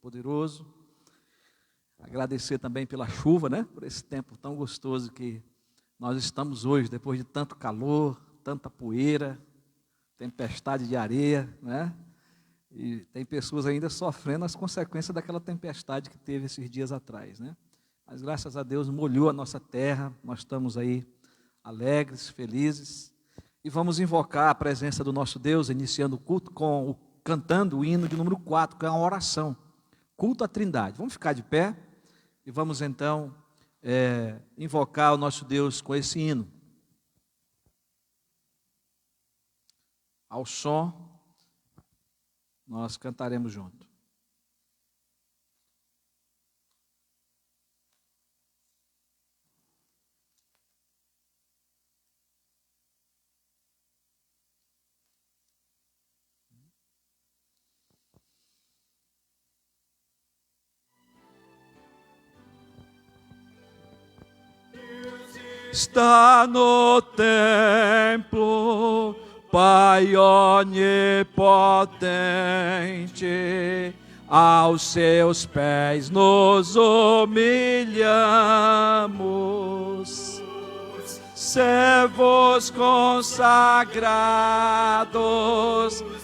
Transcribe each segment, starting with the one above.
Todo-Poderoso. Agradecer também pela chuva, né? Por esse tempo tão gostoso que nós estamos hoje, depois de tanto calor, tanta poeira, tempestade de areia, né? E tem pessoas ainda sofrendo as consequências daquela tempestade que teve esses dias atrás, né? Mas graças a Deus molhou a nossa terra, nós estamos aí alegres, felizes, e vamos invocar a presença do nosso Deus, iniciando o culto cantando o hino de número 4, que é uma oração, culto à Trindade. Vamos ficar de pé e vamos então invocar o nosso Deus com esse hino. Ao som, nós cantaremos junto. Está no templo, Pai onipotente, aos seus pés nos humilhamos, servos consagrados,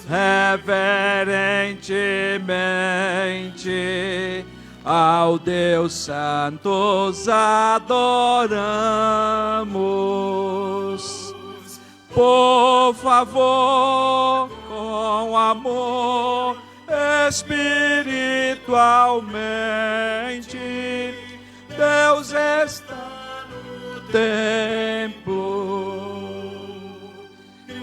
reverentemente, ao Deus Santos adoramos. Por favor, com amor, espiritualmente, Deus está no templo.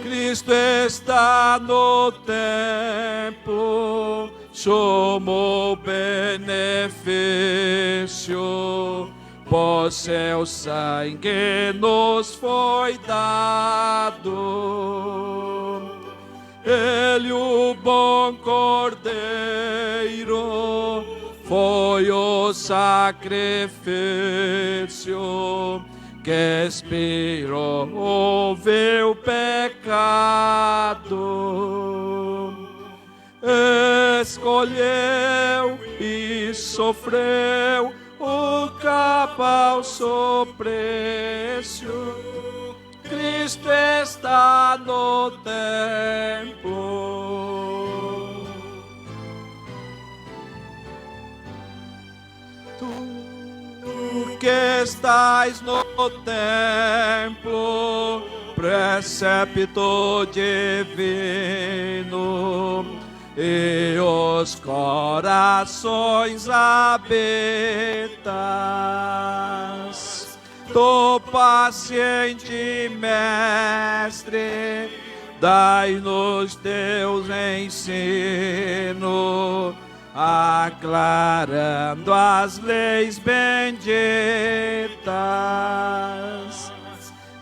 Cristo está no templo. Sumo benefício, por seu sangue nos foi dado. Ele, o bom Cordeiro, foi o sacrifício que expirou o vil pecado. Escolheu e sofreu o capauso preço. Cristo está no templo. Tu que estás no templo, precepto divino, e os corações habitas. Tu paciente mestre, dai-nos teus ensinos, aclarando as leis benditas.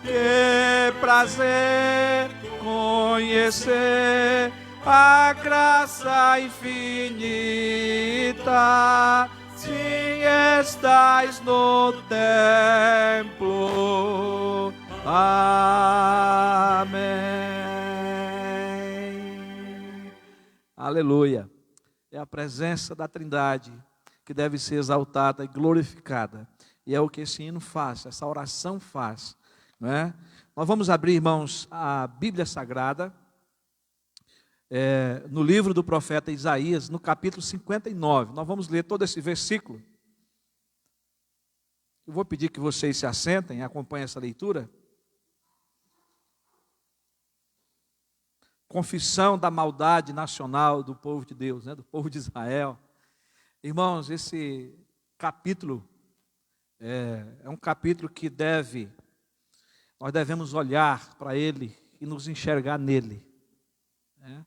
Que prazer conhecer a graça infinita, sim, estais no templo. Amém. Aleluia. É a presença da Trindade que deve ser exaltada e glorificada. E é o que esse hino faz, essa oração faz, não é? Nós vamos abrir, irmãos, a Bíblia Sagrada, no livro do profeta Isaías, no capítulo 59. Nós vamos ler todo esse versículo. Eu vou pedir que vocês se assentem e acompanhem essa leitura. Confissão da maldade nacional do povo de Deus, né, do povo de Israel. Irmãos, esse capítulo é um capítulo que nós devemos olhar para ele e nos enxergar nele, né?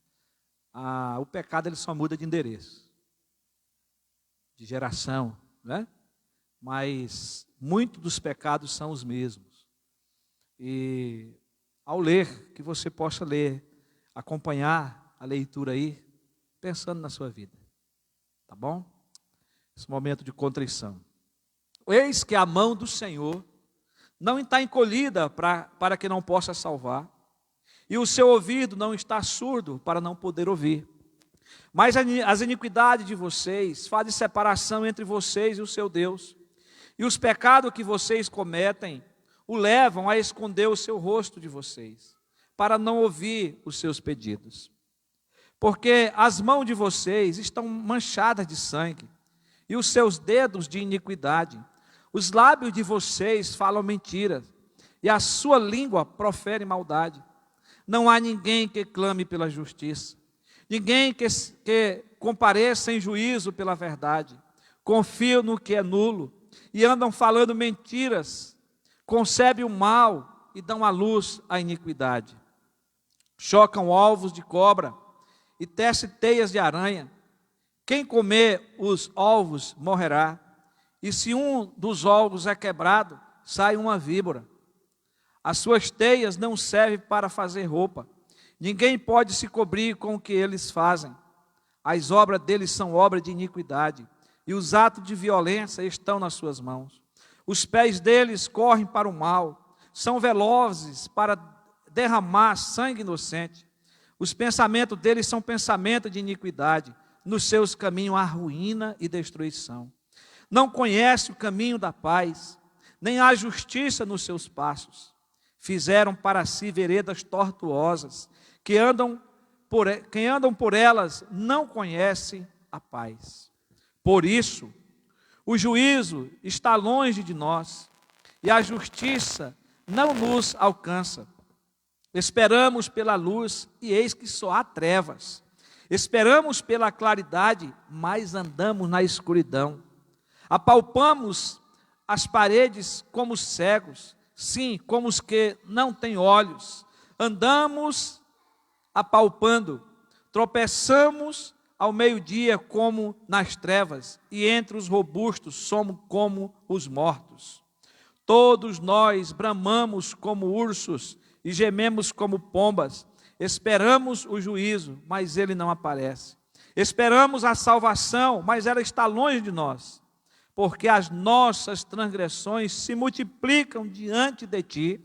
O pecado ele só muda de endereço, de geração, né? Mas muitos dos pecados são os mesmos. E ao ler, que você possa ler, acompanhar a leitura aí, pensando na sua vida, tá bom? Esse momento de contrição. Eis que a mão do Senhor não está encolhida para que não possa salvar, e o seu ouvido não está surdo para não poder ouvir. Mas as iniquidades de vocês fazem separação entre vocês e o seu Deus. E os pecados que vocês cometem o levam a esconder o seu rosto de vocês, para não ouvir os seus pedidos. Porque as mãos de vocês estão manchadas de sangue, e os seus dedos de iniquidade. Os lábios de vocês falam mentiras, e a sua língua profere maldade. Não há ninguém que clame pela justiça, ninguém que compareça em juízo pela verdade. Confiam no que é nulo, e andam falando mentiras, concebem o mal e dão à luz a iniquidade. Chocam ovos de cobra e tecem teias de aranha. Quem comer os ovos morrerá, e se um dos ovos é quebrado, sai uma víbora. As suas teias não servem para fazer roupa, ninguém pode se cobrir com o que eles fazem. As obras deles são obras de iniquidade, e os atos de violência estão nas suas mãos. Os pés deles correm para o mal, são velozes para derramar sangue inocente. Os pensamentos deles são pensamentos de iniquidade, nos seus caminhos há ruína e destruição. Não conhece o caminho da paz, nem há justiça nos seus passos. Fizeram para si veredas tortuosas, quem andam por elas não conhece a paz. Por isso, o juízo está longe de nós, e a justiça não nos alcança. Esperamos pela luz, e eis que só há trevas. Esperamos pela claridade, mas andamos na escuridão. Apalpamos as paredes como cegos, sim, como os que não têm olhos. Andamos apalpando, tropeçamos ao meio-dia como nas trevas, e entre os robustos somos como os mortos. Todos nós bramamos como ursos e gememos como pombas. Esperamos o juízo, mas ele não aparece. Esperamos a salvação, mas ela está longe de nós. Porque as nossas transgressões se multiplicam diante de ti,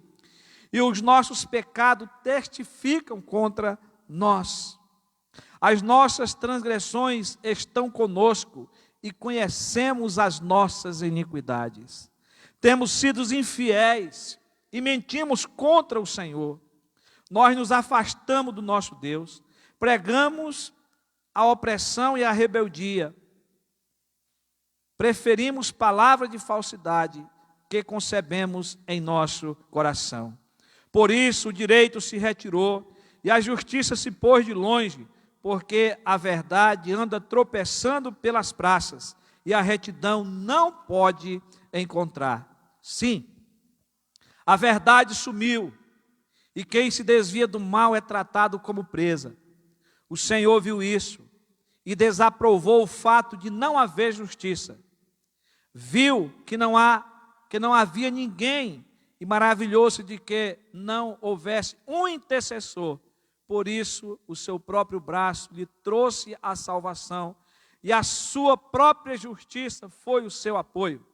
e os nossos pecados testificam contra nós. As nossas transgressões estão conosco, e conhecemos as nossas iniquidades. Temos sido infiéis e mentimos contra o Senhor. Nós nos afastamos do nosso Deus, pregamos a opressão e a rebeldia. Preferimos palavra de falsidade que concebemos em nosso coração. Por isso o direito se retirou e a justiça se pôs de longe, porque a verdade anda tropeçando pelas praças e a retidão não pode encontrar. Sim, a verdade sumiu, e quem se desvia do mal é tratado como presa. O Senhor viu isso e desaprovou o fato de não haver justiça. Viu que não havia ninguém, e maravilhou-se de que não houvesse um intercessor. Por isso, o seu próprio braço lhe trouxe a salvação, e a sua própria justiça foi o seu apoio.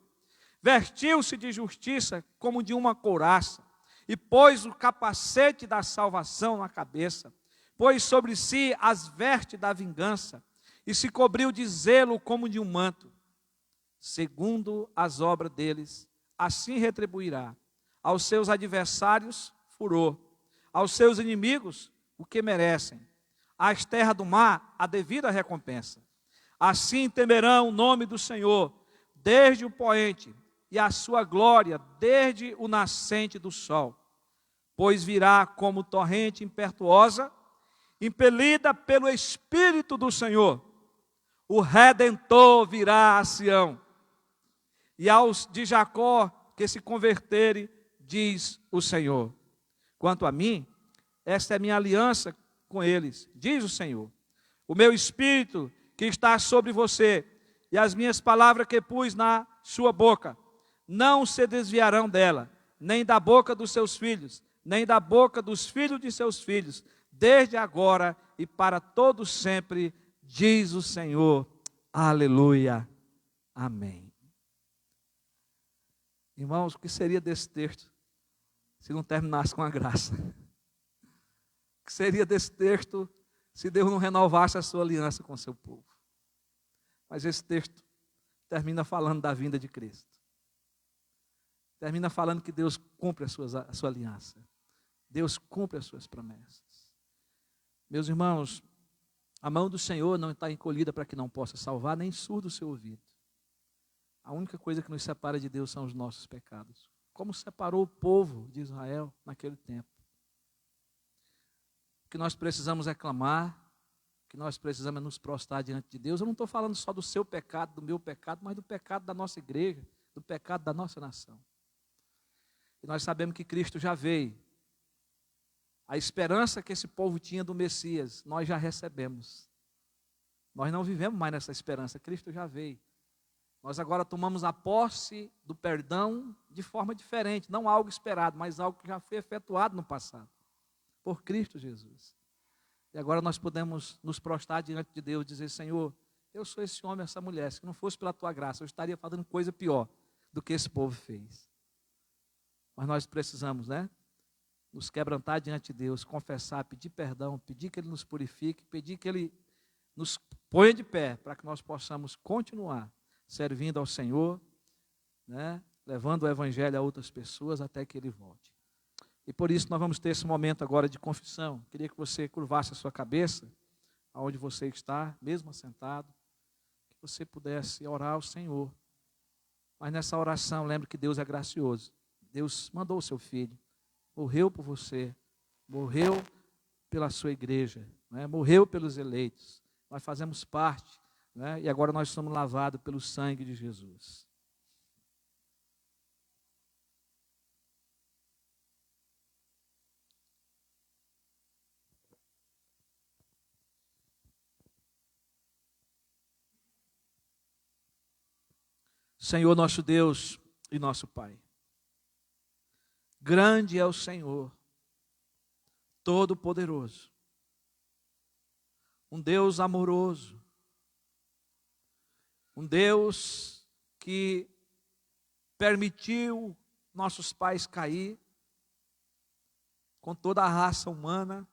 Vestiu-se de justiça como de uma couraça, e pôs o capacete da salvação na cabeça, pôs sobre si as vestes da vingança, e se cobriu de zelo como de um manto. Segundo as obras deles, assim retribuirá. Aos seus adversários, furor. Aos seus inimigos, o que merecem. Às terras do mar, a devida recompensa. Assim temerão o nome do Senhor, desde o poente, e a sua glória desde o nascente do sol. Pois virá como torrente impetuosa, impelida pelo Espírito do Senhor. O Redentor virá a Sião, e aos de Jacó que se converterem, diz o Senhor. Quanto a mim, esta é minha aliança com eles, diz o Senhor. O meu Espírito que está sobre você, e as minhas palavras que pus na sua boca, não se desviarão dela, nem da boca dos seus filhos, nem da boca dos filhos de seus filhos, desde agora e para todos sempre, diz o Senhor. Aleluia. Amém. Irmãos, o que seria desse texto se não terminasse com a graça? O que seria desse texto se Deus não renovasse a sua aliança com o seu povo. Mas esse texto termina falando da vinda de Cristo. Termina falando que Deus cumpre a sua aliança. Deus cumpre as suas promessas. Meus irmãos, a mão do Senhor não está encolhida para que não possa salvar, nem surdo o seu ouvido. A única coisa que nos separa de Deus são os nossos pecados. Como separou o povo de Israel naquele tempo. O que nós precisamos é clamar, o que nós precisamos é nos prostrar diante de Deus. Eu não estou falando só do seu pecado, do meu pecado, mas do pecado da nossa igreja, do pecado da nossa nação. E nós sabemos que Cristo já veio. A esperança que esse povo tinha do Messias, nós já recebemos. Nós não vivemos mais nessa esperança, Cristo já veio. Nós agora tomamos a posse do perdão de forma diferente, não algo esperado, mas algo que já foi efetuado no passado, por Cristo Jesus. E agora nós podemos nos prostrar diante de Deus e dizer: Senhor, eu sou esse homem, essa mulher, se não fosse pela Tua graça, eu estaria fazendo coisa pior do que esse povo fez. Mas nós precisamos, nos quebrantar diante de Deus, confessar, pedir perdão, pedir que Ele nos purifique, pedir que Ele nos ponha de pé, para que nós possamos continuar servindo ao Senhor, levando o Evangelho a outras pessoas até que Ele volte. E por isso nós vamos ter esse momento agora de confissão. Queria que você curvasse a sua cabeça, aonde você está, mesmo assentado, que você pudesse orar ao Senhor. Mas nessa oração, lembre que Deus é gracioso. Deus mandou o seu Filho, morreu por você, morreu pela sua igreja, morreu pelos eleitos. Nós fazemos parte, e agora nós somos lavados pelo sangue de Jesus. Senhor nosso Deus e nosso Pai, grande é o Senhor, todo-poderoso, um Deus amoroso, um Deus que permitiu nossos pais cair, com toda a raça humana,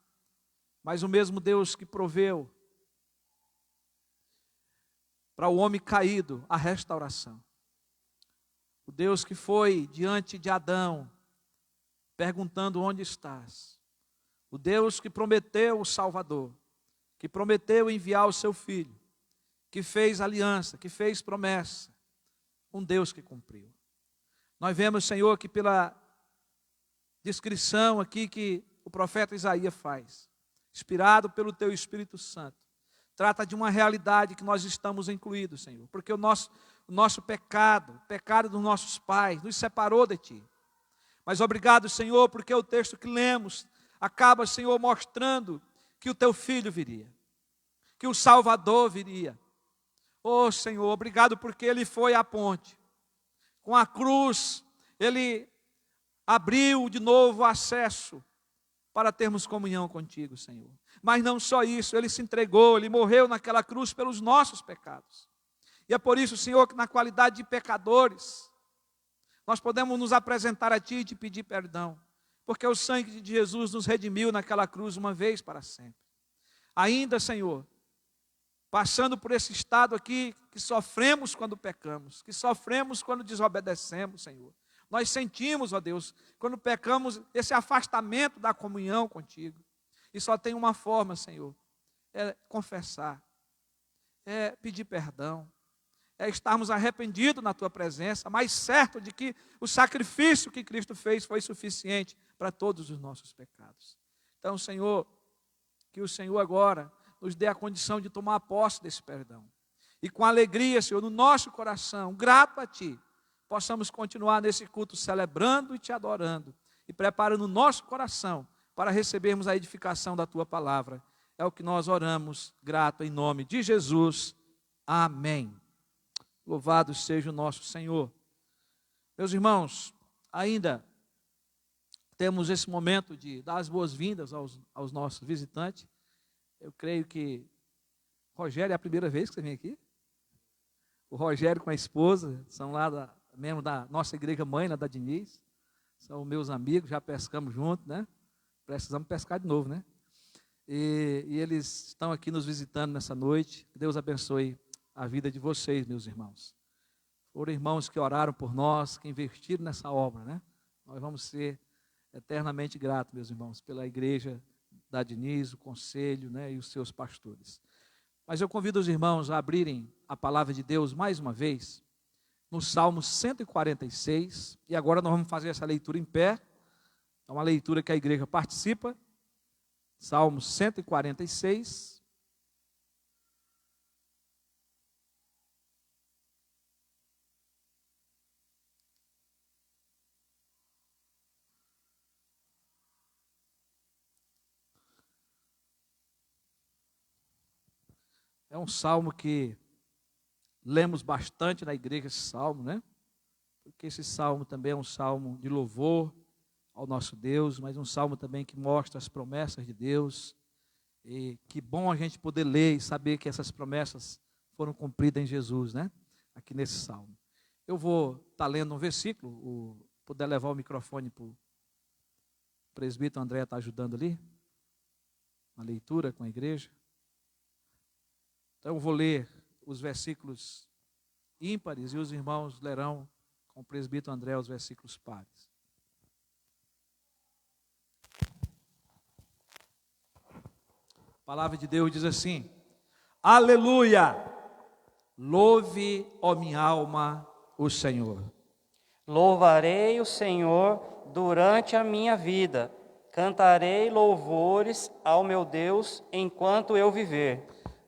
mas o mesmo Deus que proveu para o homem caído a restauração. O Deus que foi diante de Adão, perguntando: onde estás? O Deus que prometeu o Salvador, que prometeu enviar o seu Filho, que fez aliança, que fez promessa, um Deus que cumpriu. Nós vemos, Senhor, que pela descrição aqui que o profeta Isaías faz, inspirado pelo Teu Espírito Santo, trata de uma realidade que nós estamos incluídos, Senhor, porque o nosso pecado, o pecado dos nossos pais, nos separou de Ti. Mas obrigado, Senhor, porque o texto que lemos acaba, Senhor, mostrando que o Teu Filho viria, que o Salvador viria. Oh, Senhor, obrigado porque Ele foi à ponte. Com a cruz, Ele abriu de novo o acesso para termos comunhão contigo, Senhor. Mas não só isso, Ele se entregou, Ele morreu naquela cruz pelos nossos pecados. E é por isso, Senhor, que na qualidade de pecadores, nós podemos nos apresentar a Ti e Te pedir perdão, porque o sangue de Jesus nos redimiu naquela cruz uma vez para sempre. Ainda, Senhor, passando por esse estado aqui, que sofremos quando pecamos, que sofremos quando desobedecemos, Senhor. Nós sentimos, ó Deus, quando pecamos, esse afastamento da comunhão contigo. E só tem uma forma, Senhor, é confessar, é pedir perdão, é estarmos arrependidos na Tua presença, mas certo de que o sacrifício que Cristo fez foi suficiente para todos os nossos pecados. Então, Senhor, que o Senhor agora nos dê a condição de tomar posse desse perdão. E com alegria, Senhor, no nosso coração, grato a Ti, possamos continuar nesse culto celebrando e Te adorando e preparando o nosso coração para recebermos a edificação da Tua palavra. É o que nós oramos, grato em nome de Jesus. Amém. Louvado seja o nosso Senhor. Meus irmãos, ainda temos esse momento de dar as boas-vindas aos nossos visitantes. Eu creio que Rogério é a primeira vez que você vem aqui. O Rogério com a esposa são lá mesmo da nossa igreja mãe, da Diniz. São meus amigos, já pescamos juntos, Precisamos pescar de novo, e eles estão aqui nos visitando nessa noite. Que Deus abençoe a vida de vocês, meus irmãos. Foram irmãos que oraram por nós, que investiram nessa obra, né? Nós vamos ser eternamente gratos, meus irmãos, pela igreja da Diniz, o conselho, né, e os seus pastores. Mas eu convido os irmãos a abrirem a palavra de Deus mais uma vez, no Salmo 146, e agora nós vamos fazer essa leitura em pé. É uma leitura que a igreja participa. Salmo 146. É um salmo que lemos bastante na igreja, esse salmo, né? Porque esse salmo também é um salmo de louvor ao nosso Deus, mas um salmo também que mostra as promessas de Deus. E que bom a gente poder ler e saber que essas promessas foram cumpridas em Jesus, né? Aqui nesse salmo. Eu vou estar lendo um versículo, puder levar o microfone para o presbítero André está ajudando ali, na leitura com a igreja. Então eu vou ler os versículos ímpares e os irmãos lerão com o presbítero André os versículos pares. A palavra de Deus diz assim: Aleluia! Louve, ó minha alma, o Senhor. Louvarei o Senhor durante a minha vida. Cantarei louvores ao meu Deus enquanto eu viver.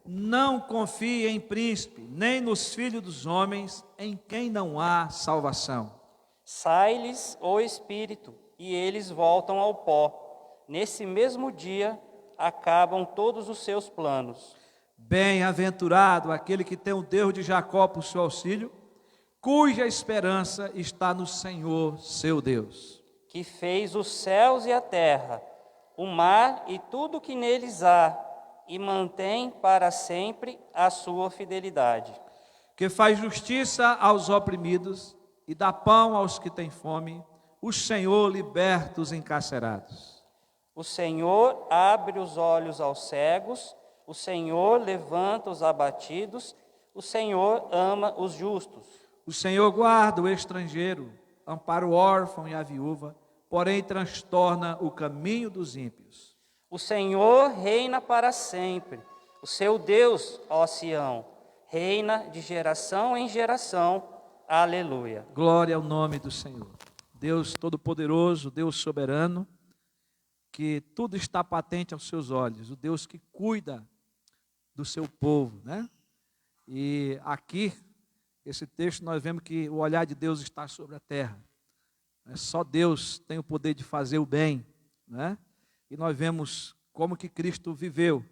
Não confie em príncipe, nem nos filhos dos homens, em quem não há salvação. Sai-lhes o espírito, e eles voltam ao pó. Nesse mesmo dia acabam todos os seus planos. Bem-aventurado aquele que tem o Deus de Jacó por seu auxílio, cuja esperança está no Senhor, seu Deus. Que fez os céus e a terra, o mar e tudo que neles há, e mantém para sempre a sua fidelidade. Que faz justiça aos oprimidos e dá pão aos que têm fome, o Senhor liberta os encarcerados. O Senhor abre os olhos aos cegos, o Senhor levanta os abatidos, o Senhor ama os justos. O Senhor guarda o estrangeiro, ampara o órfão e a viúva, porém transtorna o caminho dos ímpios. O Senhor reina para sempre, o seu Deus, ó Sião, reina de geração em geração. Aleluia. Glória ao nome do Senhor. Deus Todo-Poderoso, Deus Soberano, que tudo está patente aos seus olhos, o Deus que cuida do seu povo, né? E aqui, esse texto, nós vemos que o olhar de Deus está sobre a terra. Só Deus tem o poder de fazer o bem, né? E nós vemos como que Cristo viveu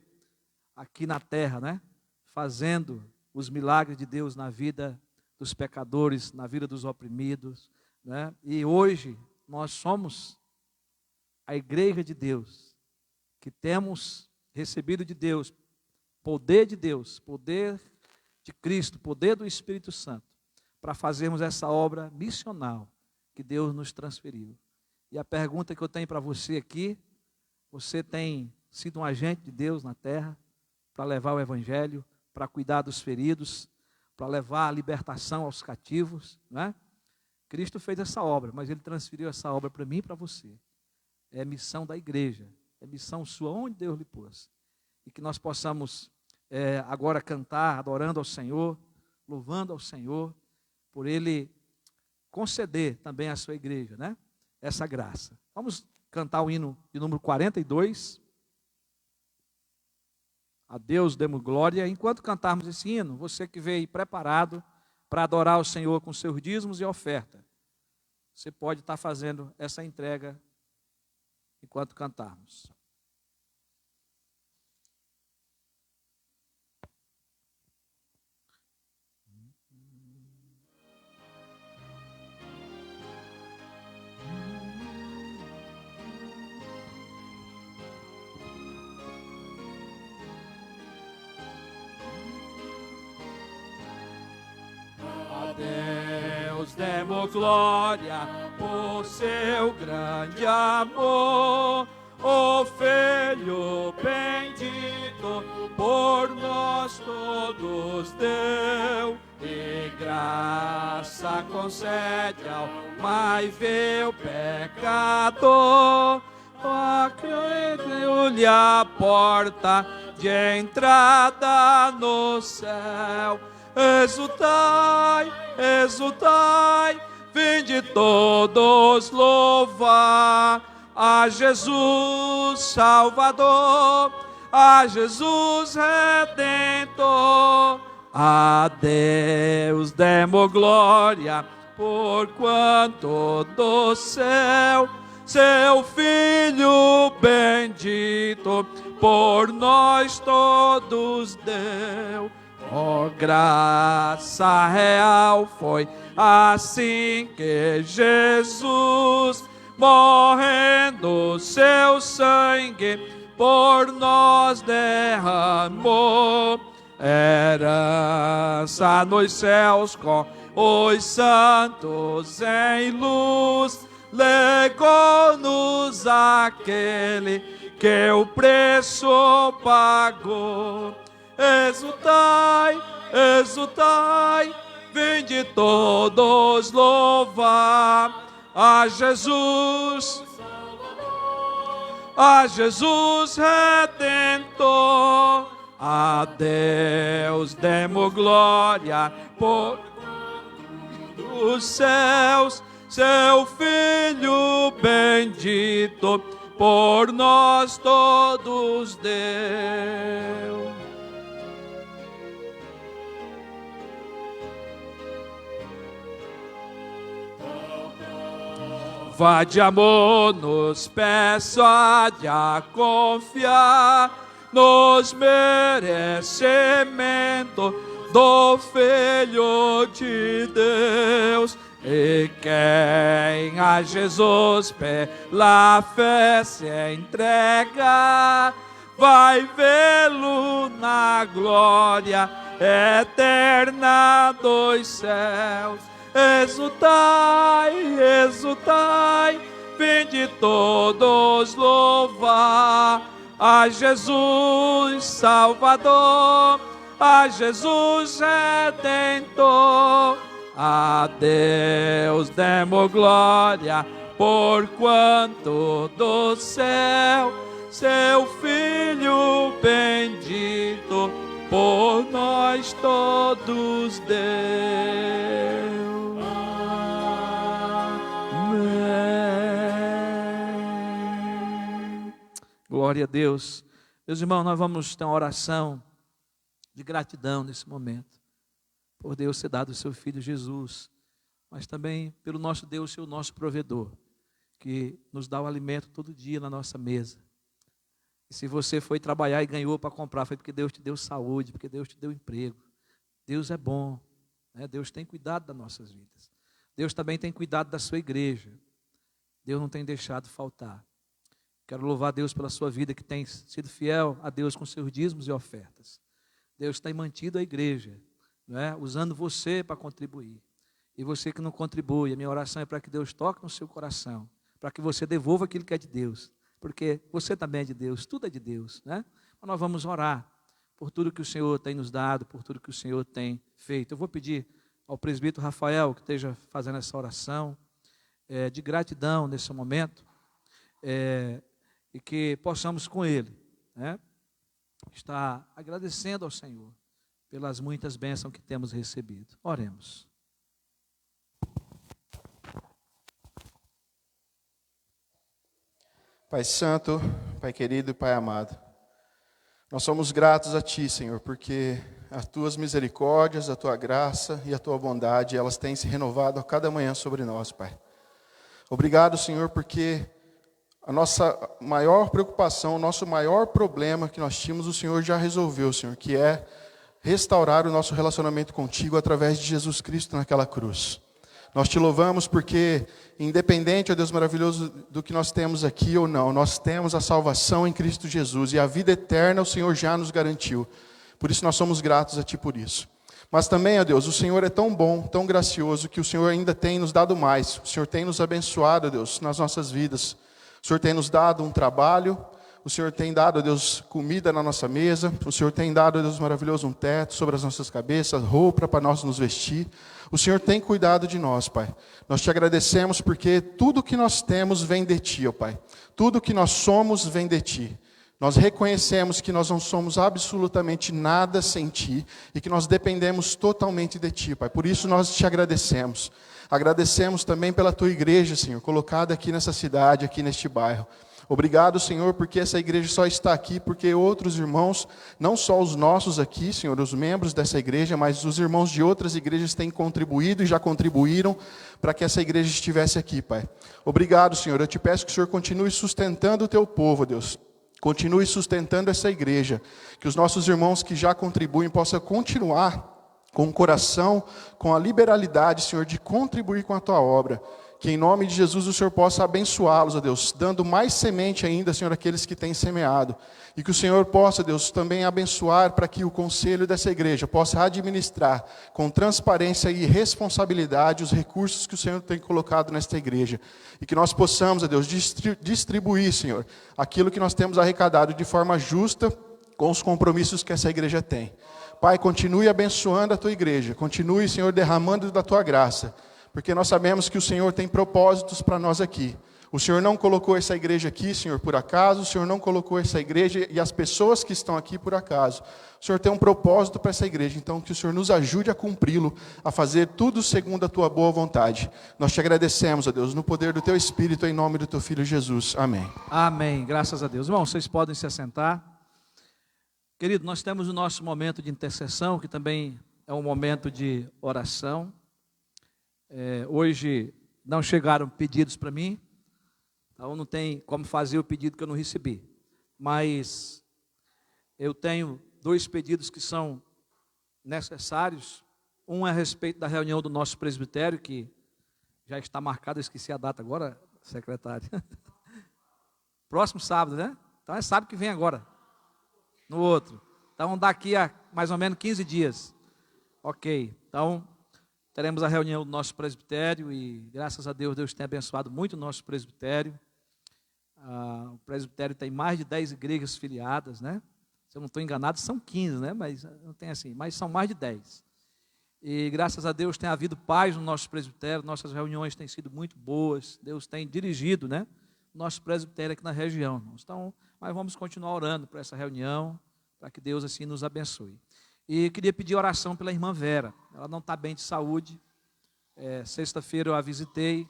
aqui na terra, né? Fazendo os milagres de Deus na vida dos pecadores, na vida dos oprimidos, né? E hoje nós somos a igreja de Deus, que temos recebido de Deus, poder de Cristo, poder do Espírito Santo, para fazermos essa obra missional que Deus nos transferiu. E a pergunta que eu tenho para você aqui: você tem sido um agente de Deus na terra para levar o evangelho, para cuidar dos feridos, para levar a libertação aos cativos, não é? Cristo fez essa obra, mas Ele transferiu essa obra para mim e para você. É missão da igreja, é missão sua, onde Deus lhe pôs. E que nós possamos agora cantar, adorando ao Senhor, louvando ao Senhor, por Ele conceder também à sua igreja, né? Essa graça. Vamos cantar o hino de número 42. A Deus demos glória. Enquanto cantarmos esse hino, você que veio preparado para adorar o Senhor com seus dízimos e oferta, você pode estar fazendo essa entrega enquanto cantarmos. Deus demos glória por seu grande amor, o Filho bem Cristo por nós todos deu, e graça concede ao mais vil pecador. Abriu-lhe a porta de entrada no céu. Exultai, exultai, vinde todos louvar a Jesus Salvador, a Jesus Redentor. A Deus demos glória, porquanto do céu seu Filho bendito por nós todos deu. Oh, graça real foi assim que Jesus, morrendo seu sangue por nós derramou. Herança nos céus com os santos em luz, legou-nos aquele que o preço pagou. Exultai, exultai, vinde todos louvar a Jesus, a Jesus Redentor. A Deus demos glória por os céus, seu Filho bendito por nós todos deu. Vá de amor nos peço a confiar nos merecimentos do Filho de Deus. E quem a Jesus pela fé se entrega, vai vê-lo na glória eterna dos céus. Exultai, exultai, vinde todos louvar a Jesus Salvador, a Jesus Redentor. A Deus demos glória, porquanto do céu seu Filho bendito por nós todos deu. Amém. Glória a Deus. Meus irmãos, nós vamos ter uma oração de gratidão nesse momento, por Deus ter dado o seu Filho Jesus, mas também pelo nosso Deus ser o nosso provedor, que nos dá o alimento todo dia na nossa mesa. E se você foi trabalhar e ganhou para comprar, foi porque Deus te deu saúde, porque Deus te deu emprego. Deus é bom, né? Deus tem cuidado das nossas vidas. Deus também tem cuidado da sua igreja. Deus não tem deixado faltar. Quero louvar a Deus pela sua vida, que tem sido fiel a Deus com seus dízimos e ofertas. Deus tem mantido a igreja, não é? Usando você para contribuir. E você que não contribui, a minha oração é para que Deus toque no seu coração, para que você devolva aquilo que é de Deus, porque você também é de Deus, tudo é de Deus, né? Mas nós vamos orar por tudo que o Senhor tem nos dado, por tudo que o Senhor tem feito. Eu vou pedir ao presbítero Rafael que esteja fazendo essa oração de gratidão nesse momento, e que possamos com ele, né, estar agradecendo ao Senhor pelas muitas bênçãos que temos recebido. Oremos. Pai Santo, Pai querido, Pai amado, nós somos gratos a Ti, Senhor, porque as Tuas misericórdias, a Tua graça e a Tua bondade, elas têm se renovado a cada manhã sobre nós, Pai. Obrigado, Senhor, porque a nossa maior preocupação, o nosso maior problema que nós tínhamos, o Senhor já resolveu, Senhor, que é restaurar o nosso relacionamento contigo através de Jesus Cristo naquela cruz. Nós te louvamos porque, independente, ó Deus maravilhoso, do que nós temos aqui ou não, nós temos a salvação em Cristo Jesus e a vida eterna o Senhor já nos garantiu. Por isso nós somos gratos a Ti por isso. Mas também, ó Deus, o Senhor é tão bom, tão gracioso, que o Senhor ainda tem nos dado mais. O Senhor tem nos abençoado, ó Deus, nas nossas vidas. O Senhor tem nos dado um trabalho, O Senhor tem dado, Deus, comida na nossa mesa. O Senhor tem dado, Deus maravilhoso, um teto sobre as nossas cabeças, roupa para nós nos vestir. O Senhor tem cuidado de nós, Pai. Nós te agradecemos porque tudo que nós temos vem de Ti, ó Pai. Tudo que nós somos vem de Ti. Nós reconhecemos que nós não somos absolutamente nada sem Ti e que nós dependemos totalmente de Ti, Pai. Por isso nós te agradecemos. Agradecemos também pela Tua igreja, Senhor, colocada aqui nessa cidade, aqui neste bairro. Obrigado, Senhor, porque essa igreja só está aqui porque outros irmãos, não só os nossos aqui, Senhor, os membros dessa igreja, mas os irmãos de outras igrejas têm contribuído e já contribuíram para que essa igreja estivesse aqui, Pai. Obrigado, Senhor. Eu te peço que o Senhor continue sustentando o Teu povo, Deus. Continue sustentando essa igreja. Que os nossos irmãos que já contribuem possam continuar com o coração, com a liberalidade, Senhor, de contribuir com a Tua obra. Que em nome de Jesus o Senhor possa abençoá-los, ó Deus, dando mais semente ainda, Senhor, àqueles que têm semeado. E que o Senhor possa, Deus, também abençoar para que o conselho dessa igreja possa administrar com transparência e responsabilidade os recursos que o Senhor tem colocado nesta igreja. E que nós possamos, ó Deus, distribuir, Senhor, aquilo que nós temos arrecadado de forma justa com os compromissos que essa igreja tem. Pai, continue abençoando a Tua igreja. Continue, Senhor, derramando da Tua graça. Porque nós sabemos que o Senhor tem propósitos para nós aqui. O Senhor não colocou essa igreja aqui, Senhor, por acaso. O Senhor não colocou essa igreja e as pessoas que estão aqui por acaso. O Senhor tem um propósito para essa igreja. Então, que o Senhor nos ajude a cumpri-lo, a fazer tudo segundo a Tua boa vontade. Nós te agradecemos, ó Deus, no poder do Teu Espírito, em nome do Teu Filho Jesus. Amém. Amém. Graças a Deus. Irmãos, vocês podem se assentar. Querido, nós temos o nosso momento de intercessão, que também é um momento de oração. Hoje não chegaram pedidos para mim, então não tem como fazer o pedido que eu não recebi. Mas eu tenho 2 pedidos que são necessários. Um é a respeito da reunião do nosso presbitério, que já está marcada, eu esqueci a data agora, secretário. Próximo sábado, né? Então é sábado que vem agora, no outro. Então daqui a mais ou menos 15 dias. Ok, então teremos a reunião do nosso presbitério e, graças a Deus, Deus tem abençoado muito o nosso presbitério. O presbitério tem mais de 10 igrejas filiadas, né? Se eu não estou enganado, são 15, né? Mas não tem assim, mas são mais de 10. E, graças a Deus, tem havido paz no nosso presbitério, nossas reuniões têm sido muito boas, Deus tem dirigido, né, o nosso presbitério aqui na região. Então, mas vamos continuar orando por essa reunião, para que Deus assim nos abençoe. E queria pedir oração pela irmã Vera. Ela não está bem de saúde. Sexta-feira eu a visitei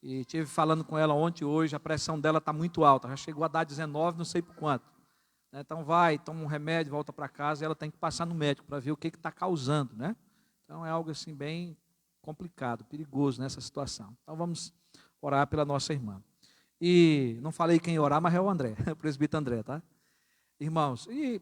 e estive falando com ela ontem e hoje. A pressão dela está muito alta. Já chegou a dar 19, não sei por quanto. Então vai, toma um remédio, volta para casa e ela tem que passar no médico para ver o que está causando, né? Então é algo assim bem complicado, perigoso nessa situação. Então vamos orar pela nossa irmã. E não falei quem orar, mas é o André, o presbítero André, tá? Irmãos, e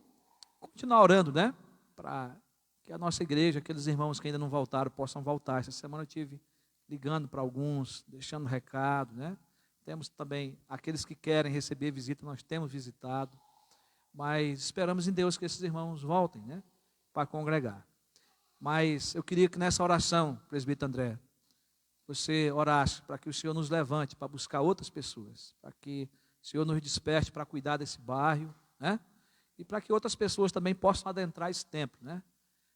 continuar orando, né? Para que a nossa igreja, aqueles irmãos que ainda não voltaram, possam voltar. Essa semana eu estive ligando para alguns, deixando recado, né? Temos também aqueles que querem receber visita, nós temos visitado, mas esperamos em Deus que esses irmãos voltem, né? Para congregar. Mas eu queria que nessa oração, presbítero André, você orasse para que o Senhor nos levante para buscar outras pessoas, para que o Senhor nos desperte para cuidar desse bairro, né? E para que outras pessoas também possam adentrar esse templo, né?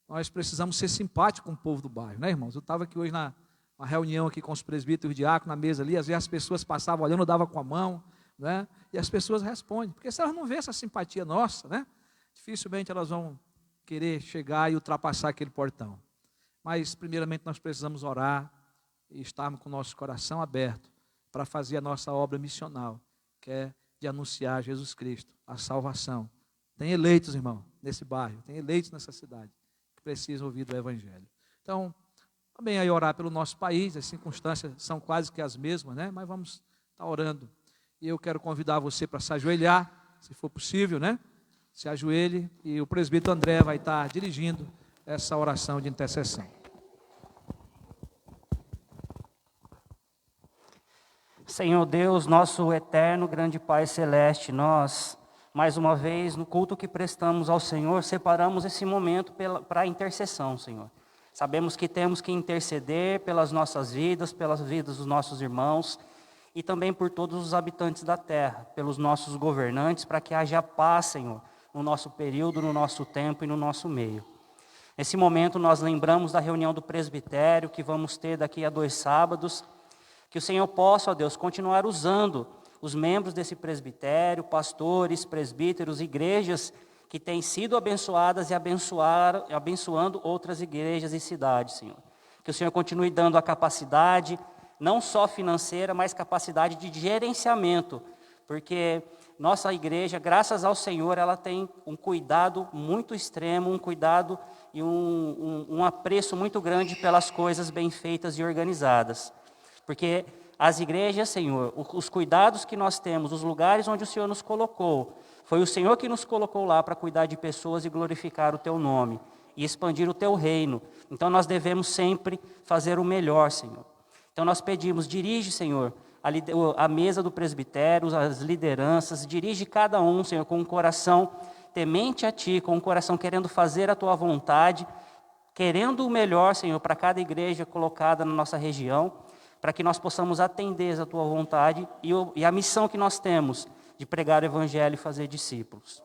Nós precisamos ser simpáticos com o povo do bairro, né, irmãos? Eu estava aqui hoje na uma reunião aqui com os presbíteros e os diáconos na mesa ali, às vezes as pessoas passavam olhando, eu dava com a mão, né? E as pessoas respondem, porque se elas não vêem essa simpatia nossa, né? Dificilmente elas vão querer chegar e ultrapassar aquele portão. Mas primeiramente nós precisamos orar e estarmos com o nosso coração aberto para fazer a nossa obra missional, que é de anunciar Jesus Cristo, a salvação. Tem eleitos, irmão, nesse bairro, tem eleitos nessa cidade, que precisam ouvir do Evangelho. Então, também aí orar pelo nosso país, as circunstâncias são quase que as mesmas, né? Mas vamos estar orando. E eu quero convidar você para se ajoelhar, se for possível, né? Se ajoelhe e o presbítero André vai estar dirigindo essa oração de intercessão. Senhor Deus, nosso eterno, grande Pai Celeste, nós, mais uma vez, no culto que prestamos ao Senhor, separamos esse momento para a intercessão, Senhor. Sabemos que temos que interceder pelas nossas vidas, pelas vidas dos nossos irmãos, e também por todos os habitantes da terra, pelos nossos governantes, para que haja paz, Senhor, no nosso período, no nosso tempo e no nosso meio. Nesse momento nós lembramos da reunião do presbitério que vamos ter daqui a 2 sábados, que o Senhor possa, ó Deus, continuar usando os membros desse presbitério, pastores, presbíteros, igrejas que têm sido abençoadas e abençoando outras igrejas e cidades, Senhor. Que o Senhor continue dando a capacidade, não só financeira, mas capacidade de gerenciamento, porque nossa igreja, graças ao Senhor, ela tem um cuidado muito extremo, um cuidado e um apreço muito grande pelas coisas bem feitas e organizadas. Porque as igrejas, Senhor, os cuidados que nós temos, os lugares onde o Senhor nos colocou, foi o Senhor que nos colocou lá para cuidar de pessoas e glorificar o Teu nome e expandir o Teu reino. Então nós devemos sempre fazer o melhor, Senhor. Então nós pedimos, dirige, Senhor, a mesa do presbitério, as lideranças, dirige cada um, Senhor, com um coração temente a Ti, com um coração querendo fazer a Tua vontade, querendo o melhor, Senhor, para cada igreja colocada na nossa região, para que nós possamos atender a Tua vontade e a missão que nós temos de pregar o Evangelho e fazer discípulos.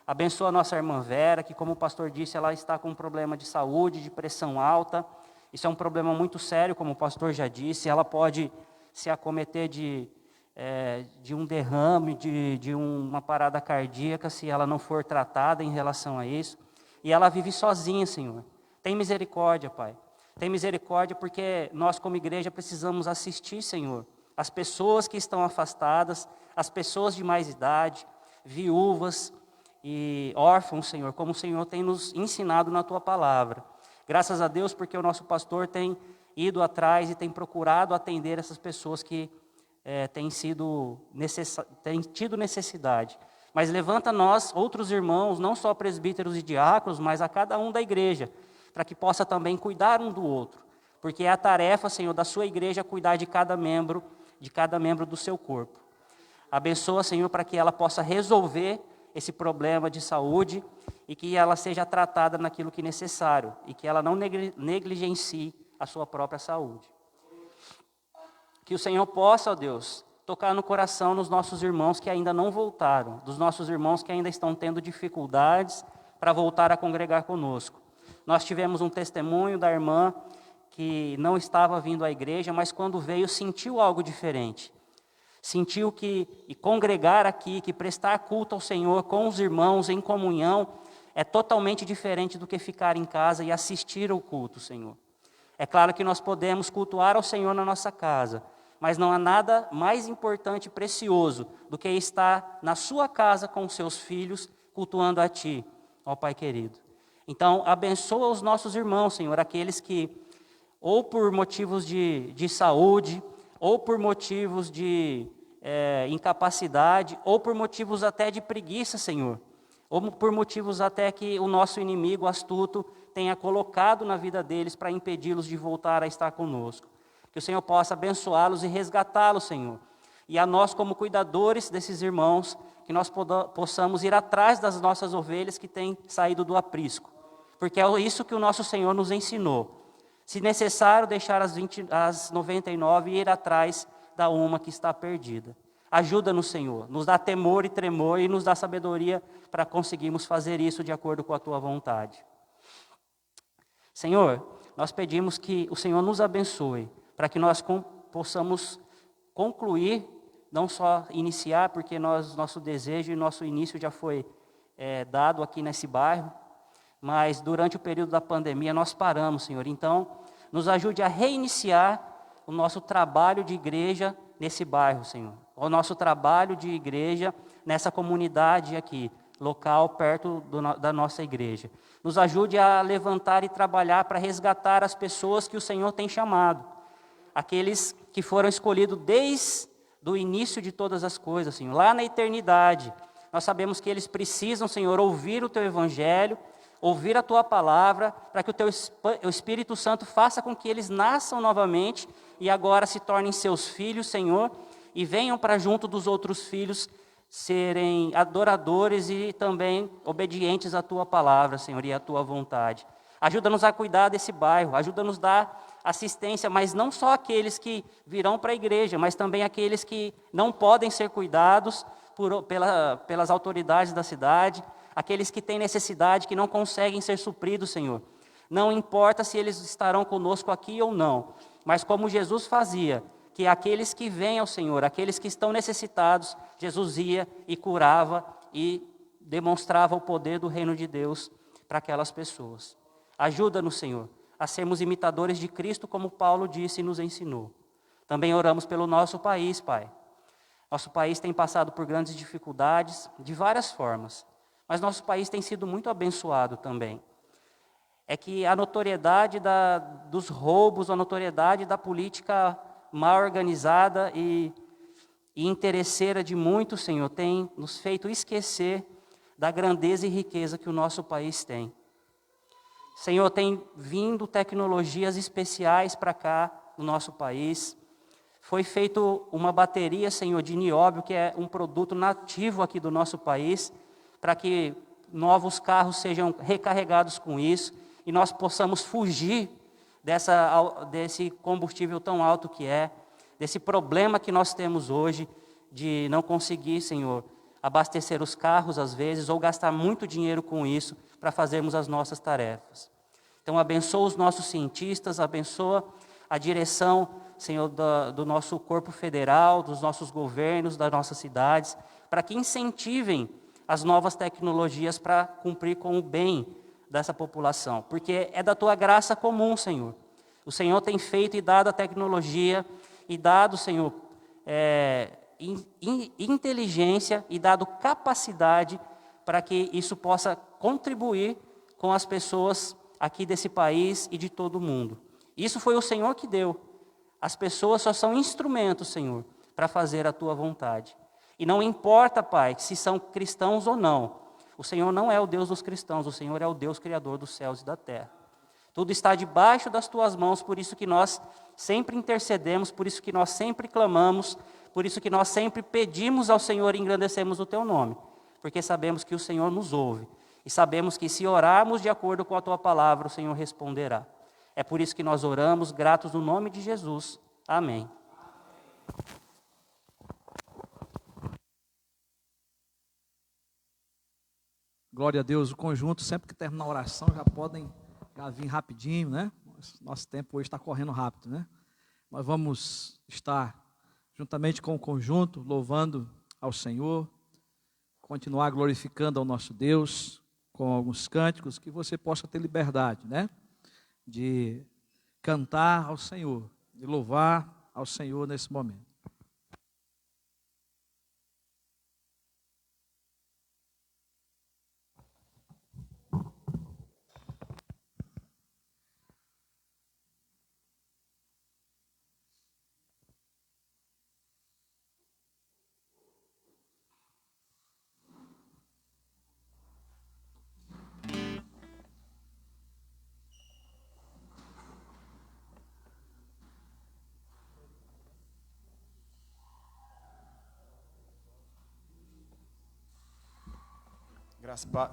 Abençoa a nossa irmã Vera, que como o pastor disse, ela está com um problema de saúde, de pressão alta. Isso é um problema muito sério, como o pastor já disse. Ela pode se acometer de um derrame, de uma parada cardíaca, se ela não for tratada em relação a isso. E ela vive sozinha, Senhor. Tem misericórdia, Pai. Tem misericórdia porque nós, como igreja, precisamos assistir, Senhor, as pessoas que estão afastadas, as pessoas de mais idade, viúvas e órfãos, Senhor, como o Senhor tem nos ensinado na Tua palavra. Graças a Deus, porque o nosso pastor tem ido atrás e tem procurado atender essas pessoas que têm tido necessidade. Mas levanta nós, outros irmãos, não só presbíteros e diáconos, mas a cada um da igreja, para que possa também cuidar um do outro. Porque é a tarefa, Senhor, da sua igreja cuidar de cada membro do seu corpo. Abençoa, Senhor, para que ela possa resolver esse problema de saúde e que ela seja tratada naquilo que é necessário e que ela não negligencie a sua própria saúde. Que o Senhor possa, ó Deus, tocar no coração dos nossos irmãos que ainda não voltaram, dos nossos irmãos que ainda estão tendo dificuldades para voltar a congregar conosco. Nós tivemos um testemunho da irmã que não estava vindo à igreja, mas quando veio sentiu algo diferente. Sentiu que congregar aqui, que prestar culto ao Senhor com os irmãos em comunhão é totalmente diferente do que ficar em casa e assistir ao culto, Senhor. É claro que nós podemos cultuar ao Senhor na nossa casa, mas não há nada mais importante e precioso do que estar na sua casa com os seus filhos, cultuando a Ti, ó Pai querido. Então, abençoa os nossos irmãos, Senhor, aqueles que, ou por motivos de saúde, ou por motivos de incapacidade, ou por motivos até de preguiça, Senhor, ou por motivos até que o nosso inimigo astuto tenha colocado na vida deles para impedi-los de voltar a estar conosco. Que o Senhor possa abençoá-los e resgatá-los, Senhor. E a nós, como cuidadores desses irmãos, que nós possamos ir atrás das nossas ovelhas que têm saído do aprisco. Porque é isso que o nosso Senhor nos ensinou. Se necessário, deixar as 99 e ir atrás da uma que está perdida. Ajuda-nos, Senhor, nos dá temor e tremor e nos dá sabedoria para conseguirmos fazer isso de acordo com a Tua vontade. Senhor, nós pedimos que o Senhor nos abençoe, para que nós possamos concluir, não só iniciar, porque nosso desejo e nosso início já foi dado aqui nesse bairro, mas durante o período da pandemia nós paramos, Senhor. Então, nos ajude a reiniciar o nosso trabalho de igreja nesse bairro, Senhor. O nosso trabalho de igreja nessa comunidade aqui, local, perto da nossa igreja. Nos ajude a levantar e trabalhar para resgatar as pessoas que o Senhor tem chamado. Aqueles que foram escolhidos desde o início de todas as coisas, Senhor. Lá na eternidade, nós sabemos que eles precisam, Senhor, ouvir o Teu Evangelho, ouvir a Tua palavra, para que o Espírito Santo faça com que eles nasçam novamente e agora se tornem seus filhos, Senhor, e venham para junto dos outros filhos serem adoradores e também obedientes à Tua palavra, Senhor, e à Tua vontade. Ajuda-nos a cuidar desse bairro, ajuda-nos a dar assistência, mas não só aqueles que virão para a igreja, mas também aqueles que não podem ser cuidados pelas autoridades da cidade, aqueles que têm necessidade, que não conseguem ser supridos, Senhor. Não importa se eles estarão conosco aqui ou não, mas como Jesus fazia, que aqueles que vêm ao Senhor, aqueles que estão necessitados, Jesus ia e curava e demonstrava o poder do reino de Deus para aquelas pessoas. Ajuda-nos, Senhor, a sermos imitadores de Cristo, como Paulo disse e nos ensinou. Também oramos pelo nosso país, Pai. Nosso país tem passado por grandes dificuldades, de várias formas, mas nosso país tem sido muito abençoado também. É que a notoriedade dos roubos, a notoriedade da política mal organizada e interesseira de muitos, Senhor, tem nos feito esquecer da grandeza e riqueza que o nosso país tem. Senhor, tem vindo tecnologias especiais para cá, no nosso país. Foi feita uma bateria, Senhor, de nióbio, que é um produto nativo aqui do nosso país, para que novos carros sejam recarregados com isso e nós possamos fugir desse combustível tão alto que é, desse problema que nós temos hoje de não conseguir, Senhor, abastecer os carros às vezes ou gastar muito dinheiro com isso para fazermos as nossas tarefas. Então abençoa os nossos cientistas, abençoa a direção, Senhor, do nosso corpo federal, dos nossos governos, das nossas cidades, para que incentivem as novas tecnologias para cumprir com o bem dessa população, porque é da Tua graça comum, Senhor. O Senhor tem feito e dado a tecnologia e dado, Senhor, inteligência e dado capacidade para que isso possa contribuir com as pessoas aqui desse país e de todo o mundo. Isso foi o Senhor que deu. As pessoas só são instrumentos, Senhor, para fazer a Tua vontade. E não importa, Pai, se são cristãos ou não. O Senhor não é o Deus dos cristãos, o Senhor é o Deus criador dos céus e da terra. Tudo está debaixo das Tuas mãos, por isso que nós sempre intercedemos, por isso que nós sempre clamamos, por isso que nós sempre pedimos ao Senhor e engrandecemos o Teu nome. Porque sabemos que o Senhor nos ouve. E sabemos que se orarmos de acordo com a Tua palavra, o Senhor responderá. É por isso que nós oramos, gratos no nome de Jesus. Amém. Glória a Deus. O conjunto, sempre que terminar a oração, já podem vir rapidinho, né? Nosso tempo hoje está correndo rápido, né? Nós vamos estar, juntamente com o conjunto, louvando ao Senhor, continuar glorificando ao nosso Deus, com alguns cânticos, que você possa ter liberdade, né? De cantar ao Senhor, de louvar ao Senhor nesse momento.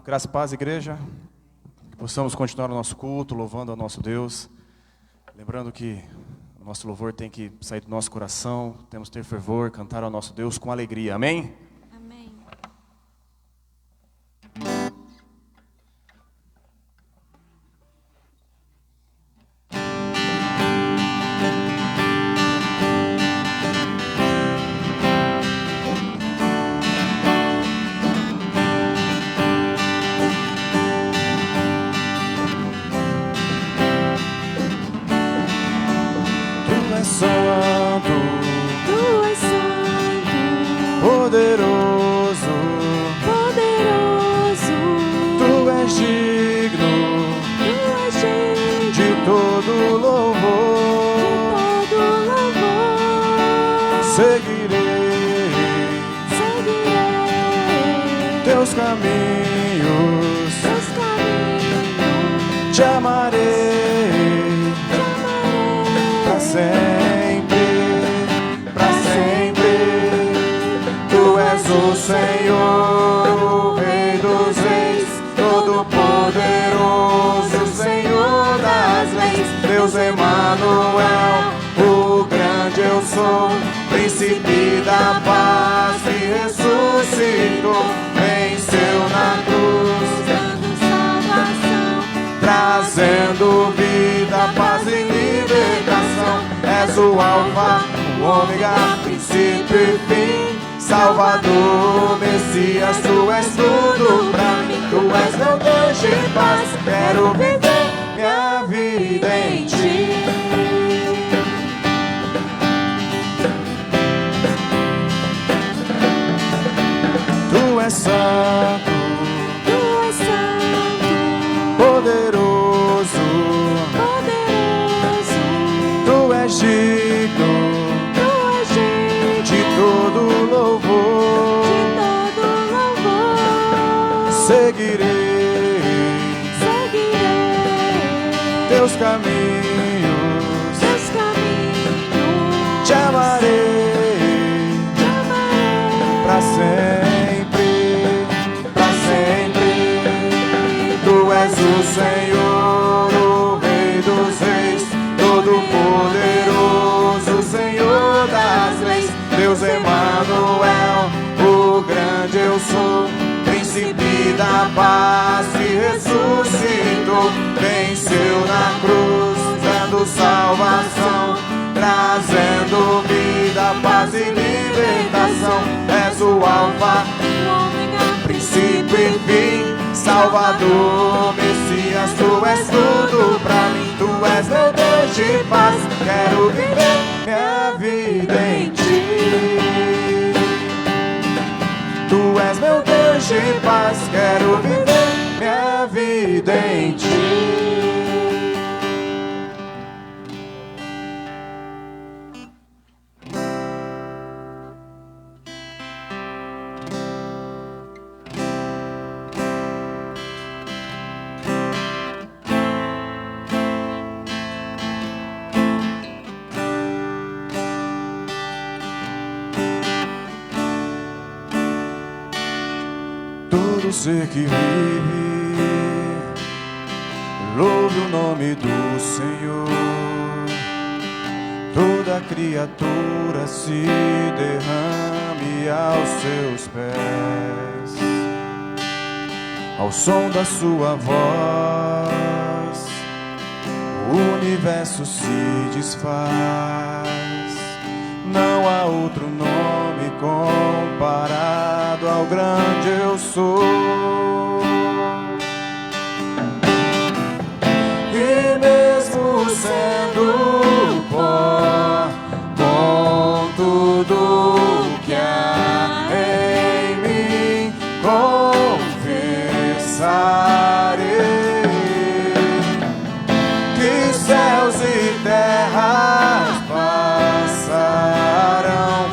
Graça e paz, igreja. Que possamos continuar o nosso culto, louvando ao nosso Deus. Lembrando que o nosso louvor tem que sair do nosso coração, temos que ter fervor, cantar ao nosso Deus com alegria. Amém? Amém. Te amarei para sempre, Tu és o Senhor, o Rei dos Reis, Todo-Poderoso, Senhor das leis. Deus Emanuel, o grande eu sou, príncipe da paz que ressuscitou, venceu na cruz, trazendo vida, paz e libertação. És o alfa, o ômega, princípio e fim, Salvador, Messias, tu és tudo pra mim. Tu és meu Deus de paz, quero viver minha vida em ti. Tu és santo, poderoso, tu és digno de todo louvor. Seguirei teus caminhos, te amarei pra sempre, pra sempre. Tu és o Senhor, o Rei dos Reis, todo-poderoso, Senhor das leis. Deus Emanuel, o grande eu sou, príncipe da paz que ressuscitou, venceu na cruz, dando salvação, trazendo vida, paz e libertação. És o alfa, princípio e fim, Salvador, Messias, tu és tudo pra mim. Tu és meu Deus de paz, quero viver minha vida em ti. Tu és meu Deus de paz, quero viver minha vida em ti. Todo ser que vive, louve o nome do Senhor. Toda criatura se derrame aos seus pés, ao som da sua voz, o universo se desfaz. Não há outro nome comparado ao grande eu sou. E mesmo sendo pó, com tudo que há em mim, confessarei que céus e terras passarão,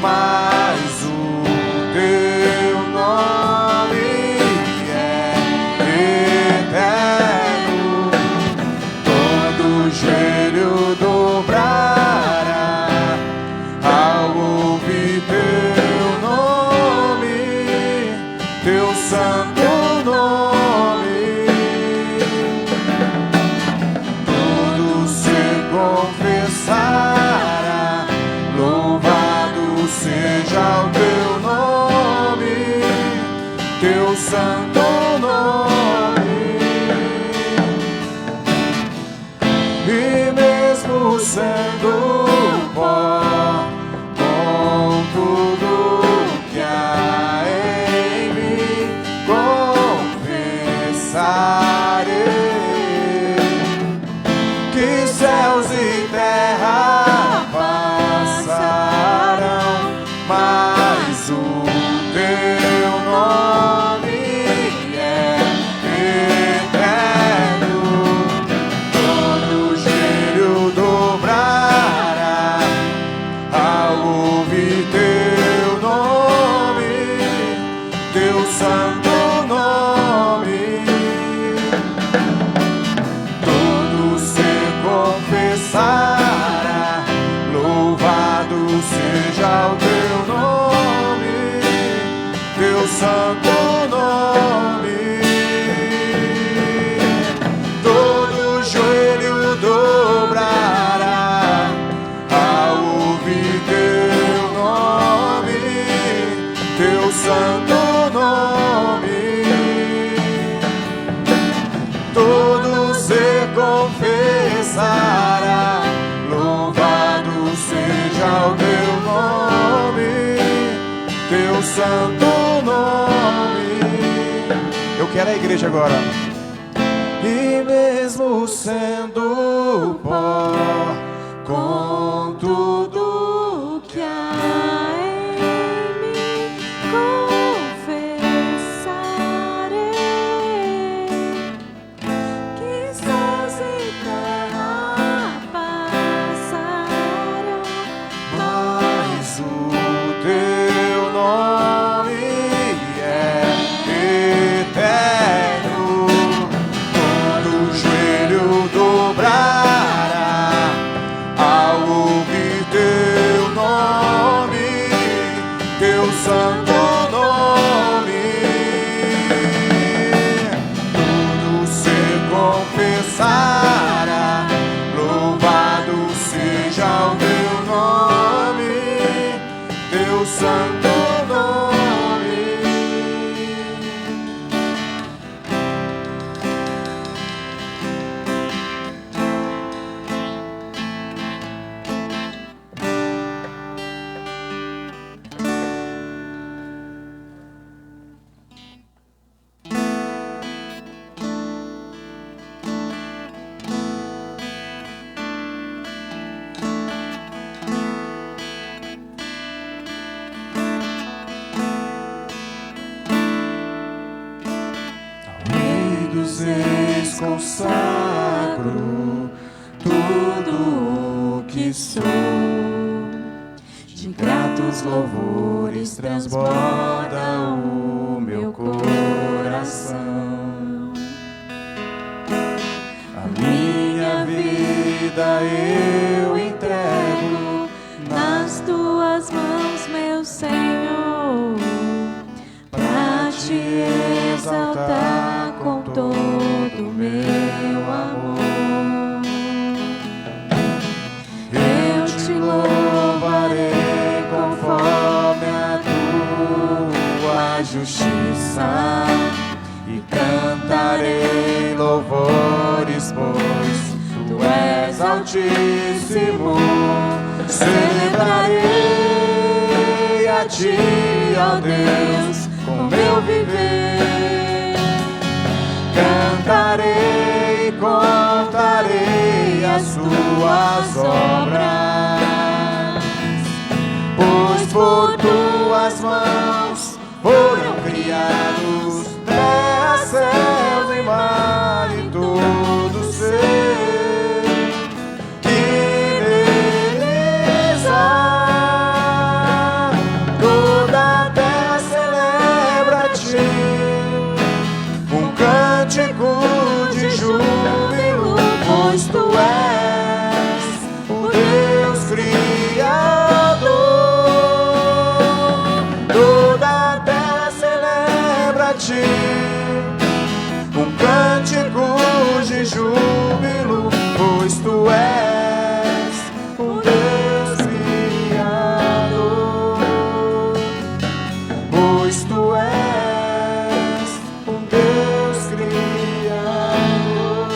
mas o teu nome é eterno. Todo joelho dobrará ao ouvir teu nome, teu santo nome. Todo ser confessará, louvado seja o teu nome, teu santo nome. E mesmo sendo pó, com tudo que há em mim, confessarei que céus e terra passarão, mas o teu nome é eterno. Todo joelho dobrará ao ouvir teu nome, teu santo nome. Todo ser confessará, louvado seja o teu nome, teu santo nome. Todo joelho dobrará santo nome. Eu quero a igreja agora. E mesmo sendo pó, com tudo que há em mim, confessarei que céus e terra passarão, mas o teu nome é eterno. Todo joelho dobrará ao ouvir teu nome, teu santo nome. Tudo se confessará, louvado seja o teu nome, teu santo nome. Rei dos reis consagro tudo o que sou, de gratos louvores transborda o meu coração. A minha vida eu entrego nas tuas mãos, meu Senhor, pra te exaltar com todo o meu amor. Eu te louvarei conforme a tua justiça e cantarei louvores, pois tu és altíssimo. Celebrarei a ti, ó Deus, com meu viver. Cantarei e contarei as tuas obras, pois por tuas mãos foram criados terra, céus e mar e todo ser que neles há. Toda a terra celebra a ti, um cântico de júbilo, pois tu és o Deus Criador. Toda a terra celebra a ti, um cântico de júbilo, pois tu és o Deus Criador. Pois tu és um Deus Criador.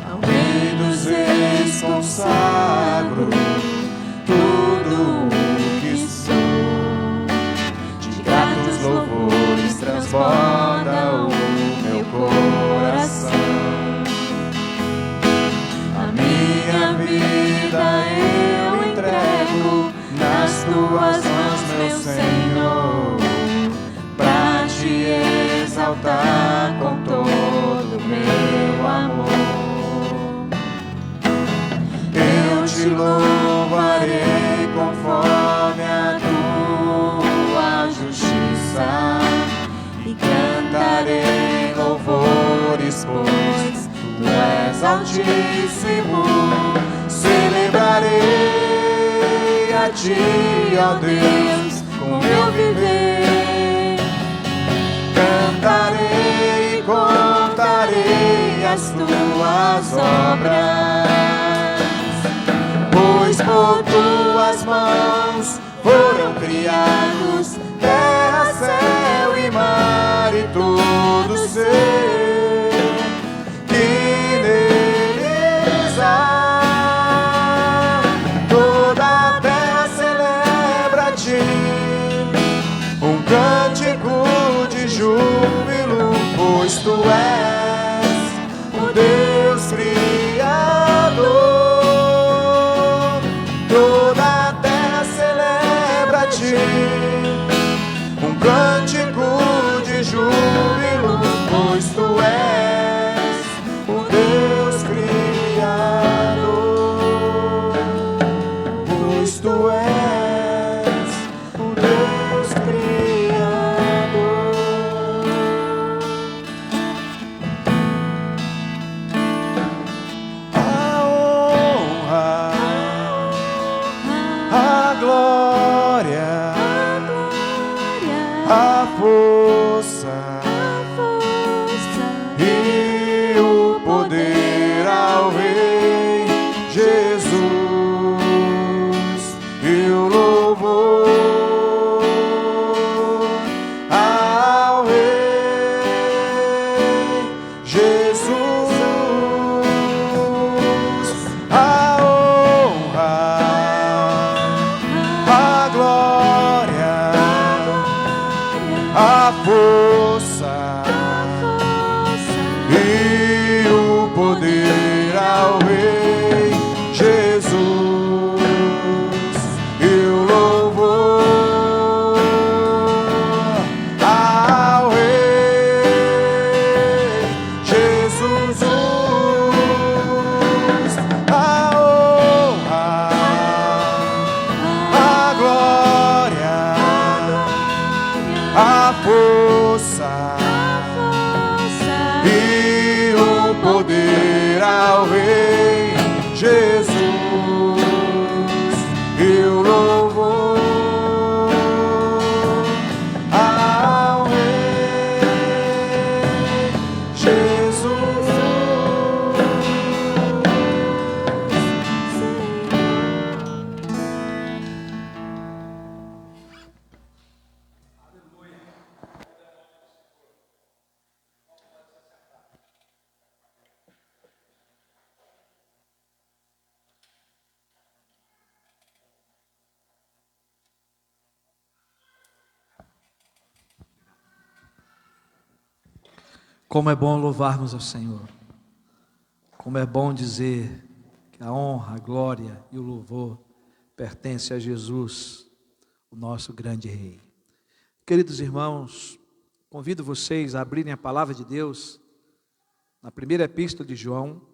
Ao Rei dos Reis consagro tudo o que sou, de gratos louvores transborda o meu coração. A minha vida eu entrego nas tuas mãos, meu Senhor, pra te exaltar com todo o meu amor. Eu te louvarei conforme a tua justiça e cantarei louvores, pois tu és altíssimo. Celebrarei a ti, ó Deus, com meu viver. Cantarei e contarei as tuas obras, pois por tuas mãos foram criados terra, céu e mar e todo ser que neles há. ao Rei Jesus e o louvor ao Rei Jesus. Como é bom louvarmos ao Senhor. Como é bom dizer que a honra, a glória e o louvor pertencem a Jesus, o nosso grande Rei. Queridos irmãos, convido vocês a abrirem a palavra de Deus na primeira epístola de João,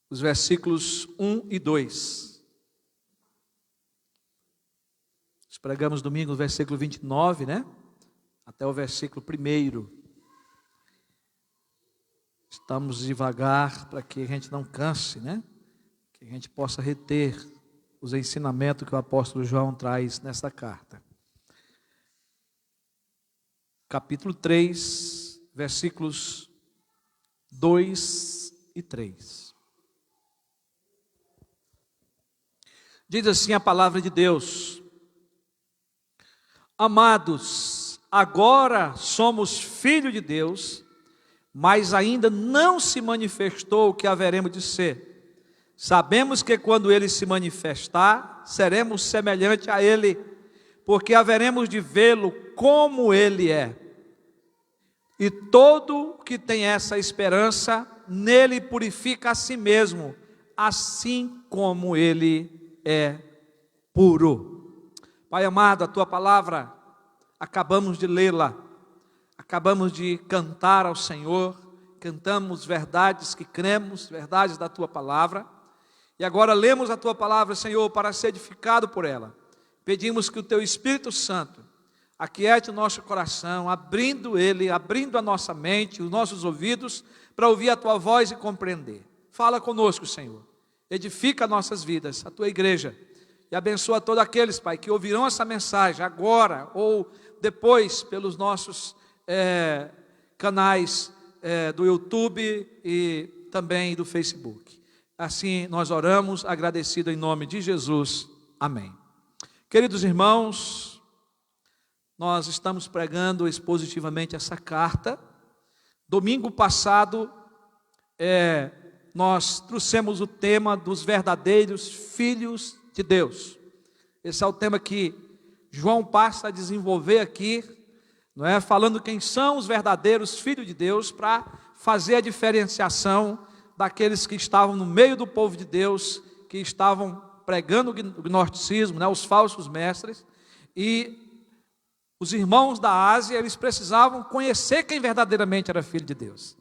os versículos 1 e 2. Nós pregamos domingo o versículo 29, né? Até o versículo 1. Estamos devagar para que a gente não canse, né? Que a gente possa reter os ensinamentos que o apóstolo João traz nesta carta. Capítulo 3, versículos 2 e 3. Diz assim a palavra de Deus: Amados, agora somos filhos de Deus, mas ainda não se manifestou o que haveremos de ser. Sabemos que quando Ele se manifestar, seremos semelhantes a Ele, porque haveremos de vê-lo como Ele é. E todo que tem essa esperança, nele purifica a si mesmo, assim como Ele é puro. Pai amado, a Tua palavra, acabamos de lê-la. Acabamos de cantar ao Senhor, cantamos verdades que cremos, verdades da Tua palavra, e agora lemos a Tua palavra, Senhor, para ser edificado por ela. Pedimos que o Teu Espírito Santo aquiete o nosso coração, abrindo a nossa mente, os nossos ouvidos, para ouvir a Tua voz e compreender. Fala conosco, Senhor, edifica nossas vidas, a Tua igreja, e abençoa todos aqueles, Pai, que ouvirão essa mensagem agora ou depois pelos nossos canais do YouTube e também do Facebook. Assim nós oramos, agradecido em nome de Jesus. Amém. Queridos irmãos, nós estamos pregando expositivamente essa carta. Domingo passado, nós trouxemos o tema dos verdadeiros filhos de Deus. Esse é o tema que João passa a desenvolver aqui, não é? Falando quem são os verdadeiros filhos de Deus, para fazer a diferenciação daqueles que estavam no meio do povo de Deus, que estavam pregando o gnosticismo, né? Os falsos mestres, e os irmãos da Ásia, eles precisavam conhecer quem verdadeiramente era filho de Deus.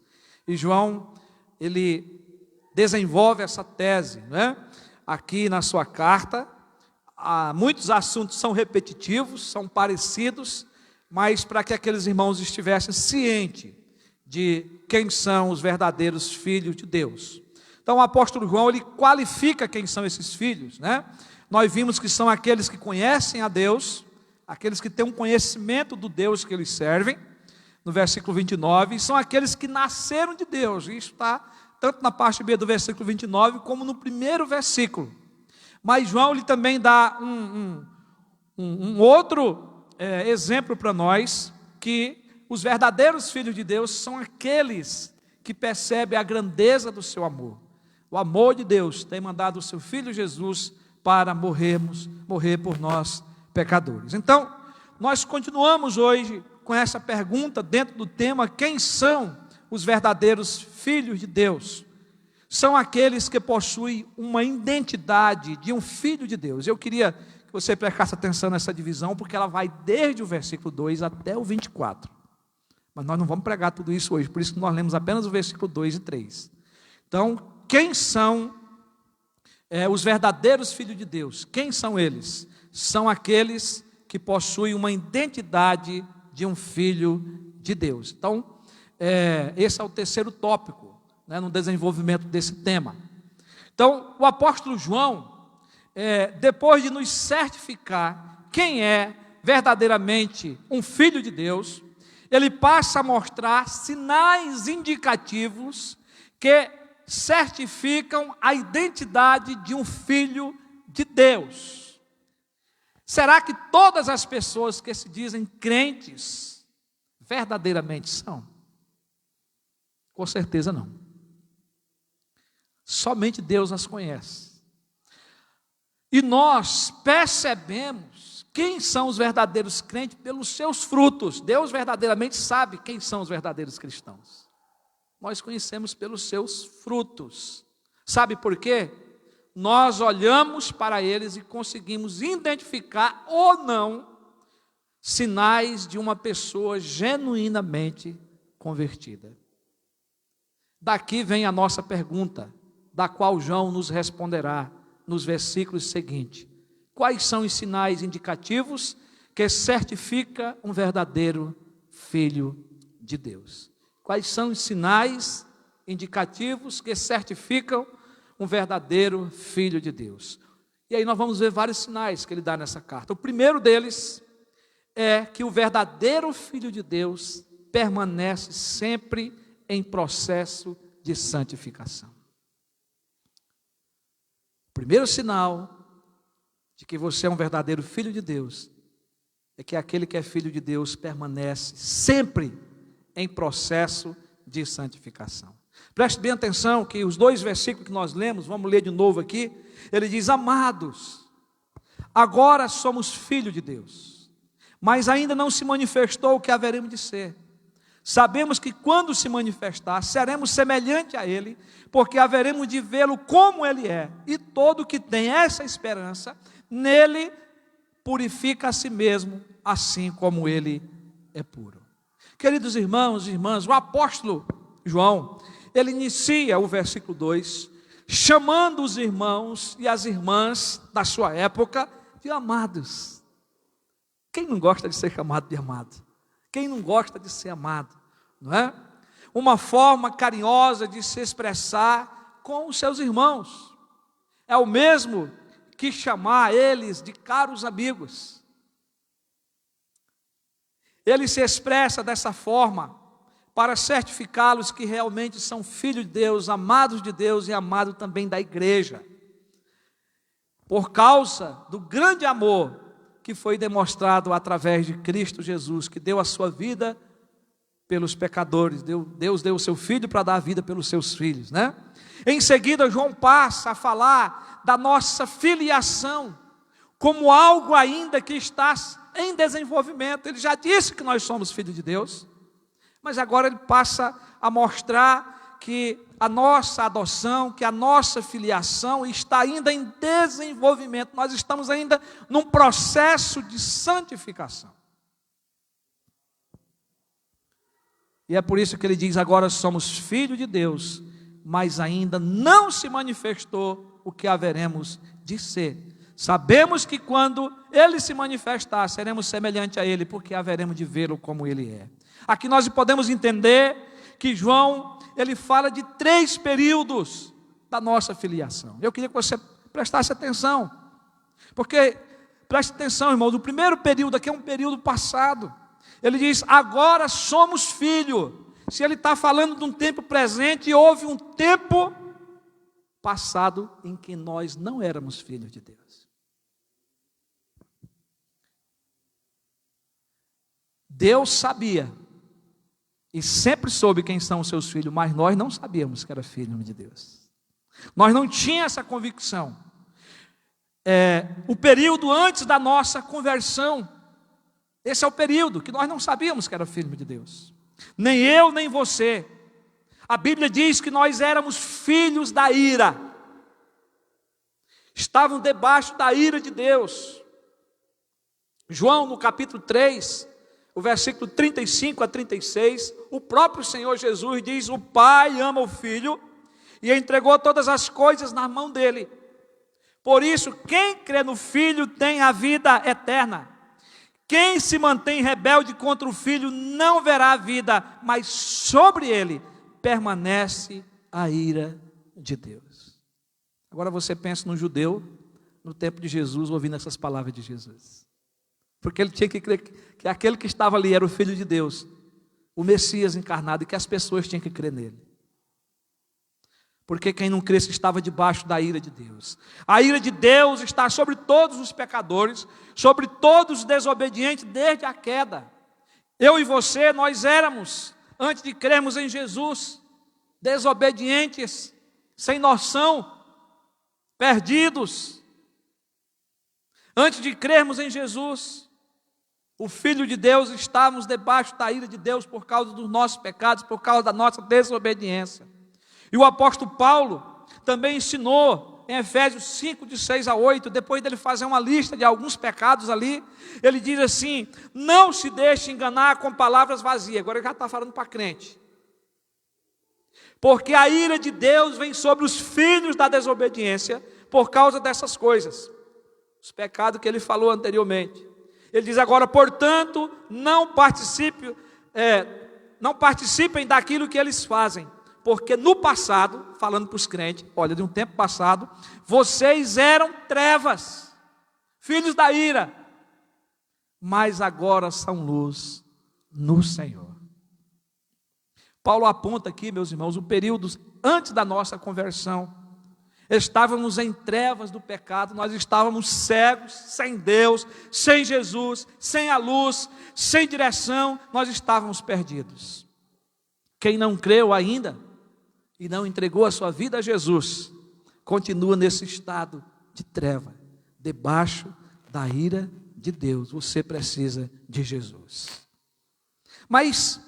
E João, ele desenvolve essa tese, né? Aqui na sua carta. Muitos assuntos são repetitivos, são parecidos, mas para que aqueles irmãos estivessem cientes de quem são os verdadeiros filhos de Deus. Então o apóstolo João, ele qualifica quem são esses filhos, né? Nós vimos que são aqueles que conhecem a Deus, aqueles que têm um conhecimento do Deus que eles servem, no versículo 29, e são aqueles que nasceram de Deus. Isso está tanto na parte B do versículo 29, como no primeiro versículo. Mas João, ele também dá um outro exemplo para nós, que os verdadeiros filhos de Deus são aqueles que percebem a grandeza do seu amor. O amor de Deus tem mandado o seu Filho Jesus para morrer por nós pecadores. Então, nós continuamos hoje com essa pergunta dentro do tema: quem são os verdadeiros filhos de Deus? São aqueles que possuem uma identidade de um filho de Deus. Eu queria que você prestasse atenção nessa divisão, porque ela vai desde o versículo 2 até o 24. Mas nós não vamos pregar tudo isso hoje, por isso que nós lemos apenas o versículo 2 e 3. Então, quem são os verdadeiros filhos de Deus? Quem são eles? São aqueles que possuem uma identidade de um filho de Deus. Então, esse é o terceiro tópico né, no desenvolvimento desse tema. Então, o apóstolo João, depois de nos certificar quem é verdadeiramente um filho de Deus, ele passa a mostrar sinais indicativos que certificam a identidade de um filho de Deus. Será que todas as pessoas que se dizem crentes verdadeiramente são? Com certeza não. Somente Deus as conhece. E nós percebemos quem são os verdadeiros crentes pelos seus frutos. Deus verdadeiramente sabe quem são os verdadeiros cristãos. Nós conhecemos pelos seus frutos. Sabe por quê? Nós olhamos para eles e conseguimos identificar ou não sinais de uma pessoa genuinamente convertida. Daqui vem a nossa pergunta, da qual João nos responderá nos versículos seguintes. Quais são os sinais indicativos que certifica um verdadeiro filho de Deus? Quais são os sinais indicativos que certificam um verdadeiro filho de Deus? E aí nós vamos ver vários sinais que ele dá nessa carta. O primeiro deles é que o verdadeiro filho de Deus permanece sempre em processo de santificação. O primeiro sinal de que você é um verdadeiro filho de Deus é que aquele que é filho de Deus permanece sempre em processo de santificação. Preste bem atenção que os 2 versículos que nós lemos, vamos ler de novo aqui, ele diz: amados, agora somos filhos de Deus, mas ainda não se manifestou o que haveremos de ser. Sabemos que quando se manifestar, seremos semelhante a Ele, porque haveremos de vê-lo como Ele é. E todo que tem essa esperança, nele purifica a si mesmo, assim como Ele é puro. Queridos irmãos e irmãs, o apóstolo João, ele inicia o versículo 2, chamando os irmãos e as irmãs da sua época de amados. Quem não gosta de ser chamado de amado? Quem não gosta de ser amado, não é? Uma forma carinhosa de se expressar com os seus irmãos. É o mesmo que chamar eles de caros amigos. Ele se expressa dessa forma para certificá-los que realmente são filhos de Deus, amados de Deus e amados também da igreja. Por causa do grande amor que foi demonstrado através de Cristo Jesus, que deu a sua vida pelos pecadores. Deus deu o seu Filho para dar a vida pelos seus filhos, né? Em seguida, João passa a falar da nossa filiação, como algo ainda que está em desenvolvimento. Ele já disse que nós somos filhos de Deus, mas agora ele passa a mostrar que a nossa adoção, que a nossa filiação está ainda em desenvolvimento. Nós estamos ainda num processo de santificação. E é por isso que ele diz: agora somos filhos de Deus, mas ainda não se manifestou o que haveremos de ser. Sabemos que quando ele se manifestar, seremos semelhantes a ele, porque haveremos de vê-lo como ele é. Aqui nós podemos entender que João, ele fala de 3 períodos da nossa filiação. Eu queria que você prestasse atenção, porque, preste atenção, irmãos, o primeiro período aqui é um período passado. Ele diz: agora somos filhos. Se ele está falando de um tempo presente, houve um tempo passado em que nós não éramos filhos de Deus. Deus sabia e sempre soube quem são os seus filhos, mas nós não sabíamos que era filho de Deus. Nós não tínhamos essa convicção. O período antes da nossa conversão, esse é o período que nós não sabíamos que era filho de Deus. Nem eu, nem você. A Bíblia diz que nós éramos filhos da ira. Estavam debaixo da ira de Deus. João, no capítulo 3, o versículo 35 a 36, o próprio Senhor Jesus diz: o Pai ama o Filho e entregou todas as coisas na mão dele. Por isso, quem crê no Filho tem a vida eterna. Quem se mantém rebelde contra o Filho não verá a vida, mas sobre ele permanece a ira de Deus. Agora você pensa no judeu, no tempo de Jesus, ouvindo essas palavras de Jesus. Porque ele tinha que crer que aquele que estava ali era o Filho de Deus, o Messias encarnado, e que as pessoas tinham que crer nele. Porque quem não cresce estava debaixo da ira de Deus. A ira de Deus está sobre todos os pecadores, sobre todos os desobedientes desde a queda. Eu e você, nós éramos, antes de crermos em Jesus, desobedientes, sem noção, perdidos. Antes de crermos em Jesus, o Filho de Deus, estávamos debaixo da ira de Deus por causa dos nossos pecados, por causa da nossa desobediência. E o apóstolo Paulo também ensinou em Efésios 5, de 6 a 8, depois dele fazer uma lista de alguns pecados ali, ele diz assim: não se deixe enganar com palavras vazias. Agora ele já está falando para crente. Porque a ira de Deus vem sobre os filhos da desobediência por causa dessas coisas. Os pecados que ele falou anteriormente. Ele diz agora, portanto, não participem daquilo que eles fazem. Porque no passado, falando para os crentes, olha, de um tempo passado, vocês eram trevas, filhos da ira, mas agora são luz no Senhor. Paulo aponta aqui, meus irmãos, o período antes da nossa conversão. Estávamos em trevas do pecado, nós estávamos cegos, sem Deus, sem Jesus, sem a luz, sem direção, nós estávamos perdidos. Quem não creu ainda e não entregou a sua vida a Jesus, continua nesse estado de treva, debaixo da ira de Deus. Você precisa de Jesus. Mas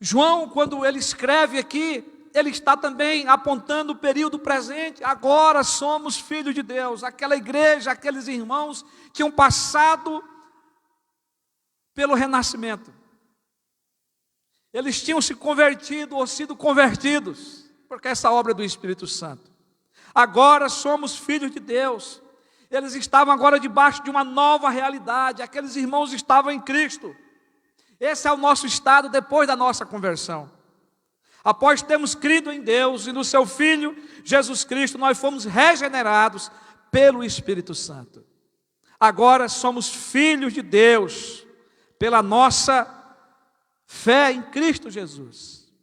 João, quando ele escreve aqui, ele está também apontando o período presente. Agora somos filhos de Deus. Aquela igreja, aqueles irmãos tinham passado pelo renascimento. Eles tinham se convertido ou sido convertidos, porque essa obra é do Espírito Santo. Agora somos filhos de Deus. Eles estavam agora debaixo de uma nova realidade. Aqueles irmãos estavam em Cristo. Esse é o nosso estado depois da nossa conversão. Após termos crido em Deus e no seu Filho, Jesus Cristo, nós fomos regenerados pelo Espírito Santo. Agora somos filhos de Deus, pela nossa fé em Cristo Jesus.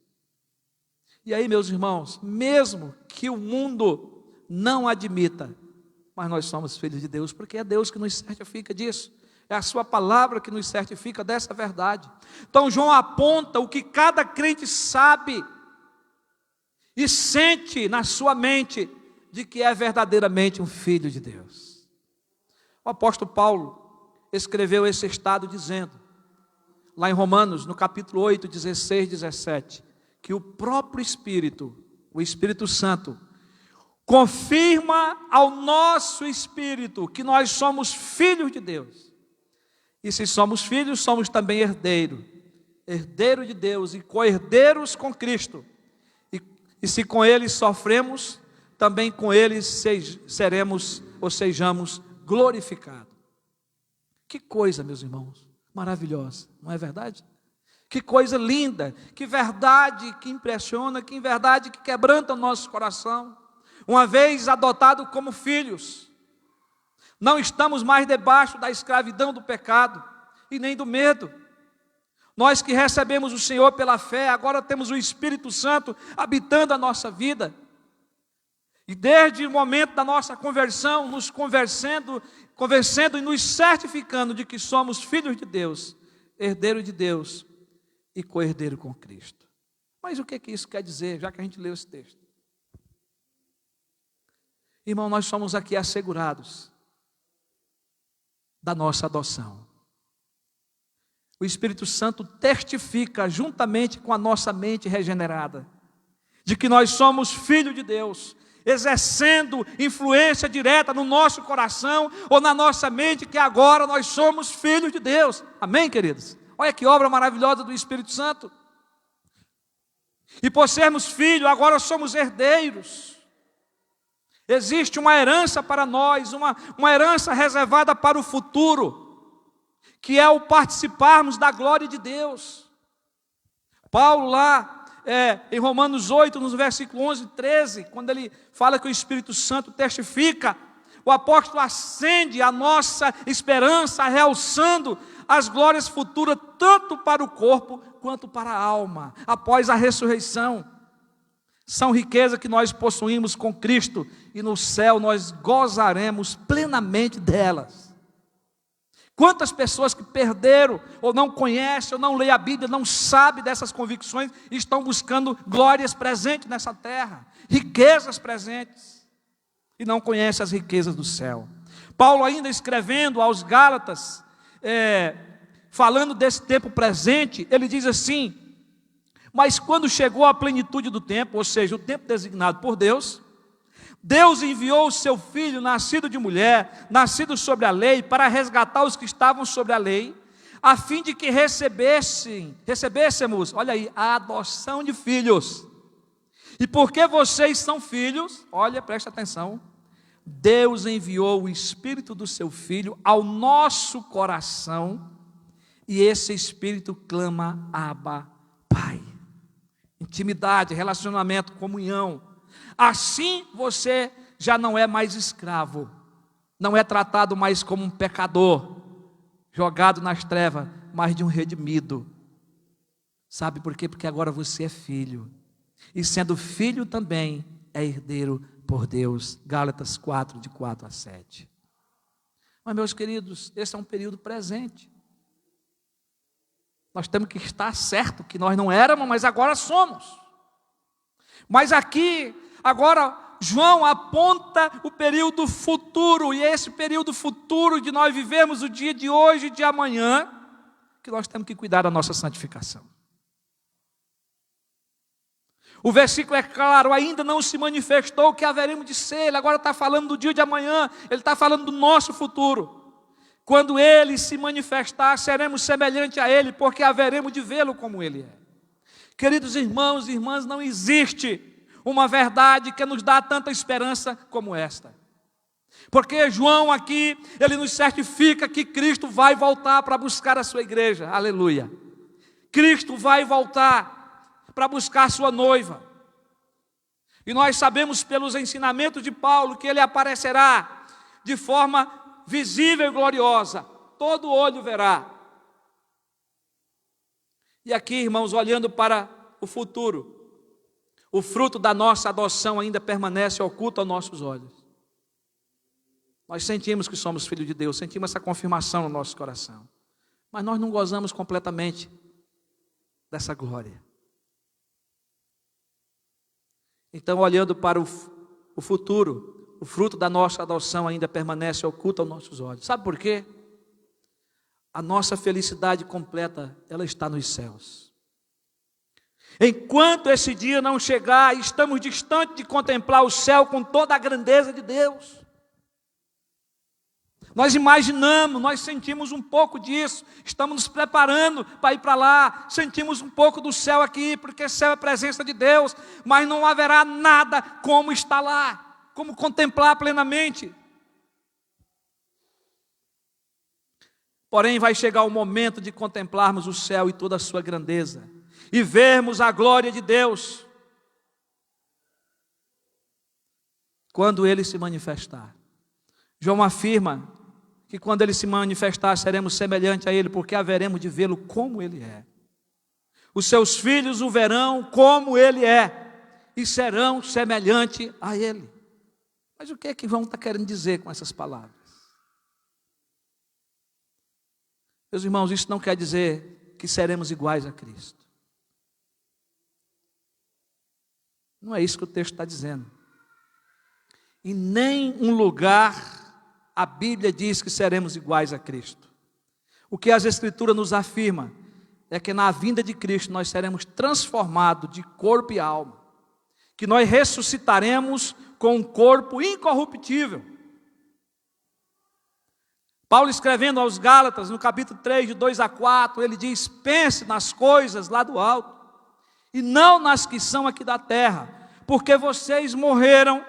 E aí, meus irmãos, mesmo que o mundo não admita, mas nós somos filhos de Deus, porque é Deus que nos certifica disso. É a sua palavra que nos certifica dessa verdade. Então João aponta o que cada crente sabe e sente na sua mente de que é verdadeiramente um filho de Deus. O apóstolo Paulo escreveu esse estado dizendo, lá em Romanos, no capítulo 8, 16, 17, que o próprio Espírito, o Espírito Santo, confirma ao nosso espírito que nós somos filhos de Deus. E se somos filhos, somos também herdeiros de Deus e co-herdeiros com Cristo. E se com Ele sofremos, também com Ele seremos ou sejamos glorificados. Que coisa, meus irmãos, maravilhosa, não é verdade? Que coisa linda, que verdade que impressiona, que verdade que quebranta o nosso coração. Uma vez adotados como filhos, não estamos mais debaixo da escravidão do pecado e nem do medo. Nós que recebemos o Senhor pela fé, agora temos o Espírito Santo habitando a nossa vida. E desde o momento da nossa conversão, nos convencendo e nos certificando de que somos filhos de Deus, herdeiro de Deus e co-herdeiro com Cristo. Mas o que isso quer dizer, já que a gente leu esse texto? Irmão, nós somos aqui assegurados da nossa adoção. O Espírito Santo testifica juntamente com a nossa mente regenerada de que nós somos filhos de Deus, exercendo influência direta no nosso coração ou na nossa mente, que agora nós somos filhos de Deus. Amém, queridos? Olha que obra maravilhosa do Espírito Santo. E por sermos filhos, agora somos herdeiros. Existe uma herança para nós, uma herança reservada para o futuro, que é o participarmos da glória de Deus. Paulo lá em Romanos 8, nos versículos 11 e 13, quando ele fala que o Espírito Santo testifica, o apóstolo acende a nossa esperança, realçando as glórias futuras, tanto para o corpo quanto para a alma, após a ressurreição. São riquezas que nós possuímos com Cristo, e no céu nós gozaremos plenamente delas. Quantas pessoas que perderam, ou não conhecem, ou não leem a Bíblia, não sabem dessas convicções, e estão buscando glórias presentes nessa terra, riquezas presentes, e não conhecem as riquezas do céu. Paulo, ainda escrevendo aos Gálatas, falando desse tempo presente, ele diz assim: mas quando chegou a plenitude do tempo, ou seja, o tempo designado por Deus, Deus enviou o seu Filho, nascido de mulher, nascido sobre a lei, para resgatar os que estavam sobre a lei, a fim de que recebêssemos, olha aí, a adoção de filhos. E porque vocês são filhos, olha, presta atenção, Deus enviou o Espírito do seu Filho ao nosso coração, e esse Espírito clama: Abba, Pai. Intimidade, relacionamento, comunhão. Assim você já não é mais escravo, não é tratado mais como um pecador, jogado nas trevas, mas de um redimido. Sabe por quê? Porque agora você é filho, e sendo filho também é herdeiro por Deus. Gálatas 4, de 4 a 7. Mas, meus queridos, esse é um período presente. Nós temos que estar certo que nós não éramos, mas agora somos. Mas aqui, agora, João aponta o período futuro, e esse período futuro de nós vivemos o dia de hoje e de amanhã, que nós temos que cuidar da nossa santificação. O versículo é claro: ainda não se manifestou o que haveremos de ser. Ele agora está falando do dia de amanhã, ele está falando do nosso futuro. Quando ele se manifestar, seremos semelhantes a ele, porque haveremos de vê-lo como ele é. Queridos irmãos e irmãs, não existe uma verdade que nos dá tanta esperança como esta. Porque João aqui, ele nos certifica que Cristo vai voltar para buscar a sua igreja. Aleluia. Cristo vai voltar para buscar a sua noiva. E nós sabemos pelos ensinamentos de Paulo que ele aparecerá de forma visível e gloriosa, todo olho verá. E aqui, irmãos, olhando para o futuro, o fruto da nossa adoção ainda permanece oculto aos nossos olhos. Nós sentimos que somos filhos de Deus, sentimos essa confirmação no nosso coração, mas nós não gozamos completamente dessa glória. Então, olhando para o futuro, o fruto da nossa adoção ainda permanece oculto aos nossos olhos. Sabe por quê? A nossa felicidade completa, ela está nos céus. Enquanto esse dia não chegar, estamos distantes de contemplar o céu com toda a grandeza de Deus. Nós imaginamos, nós sentimos um pouco disso, estamos nos preparando para ir para lá, sentimos um pouco do céu aqui, porque céu é a presença de Deus, mas não haverá nada como está lá, como contemplar plenamente. Porém, vai chegar o momento de contemplarmos o céu e toda a sua grandeza, e vermos a glória de Deus, quando Ele se manifestar. João afirma que quando Ele se manifestar, seremos semelhantes a Ele, porque haveremos de vê-lo como Ele é. Os seus filhos o verão como Ele é, e serão semelhantes a Ele. Mas o que é que João está querendo dizer com essas palavras? Meus irmãos, isso não quer dizer que seremos iguais a Cristo. Não é isso que o texto está dizendo. Em nenhum lugar a Bíblia diz que seremos iguais a Cristo. O que as Escrituras nos afirma é que na vinda de Cristo nós seremos transformados de corpo e alma, que nós ressuscitaremos com um corpo incorruptível. Paulo, escrevendo aos Gálatas, no capítulo 3, de 2 a 4, ele diz: pense nas coisas lá do alto, e não nas que são aqui da terra, porque vocês morreram,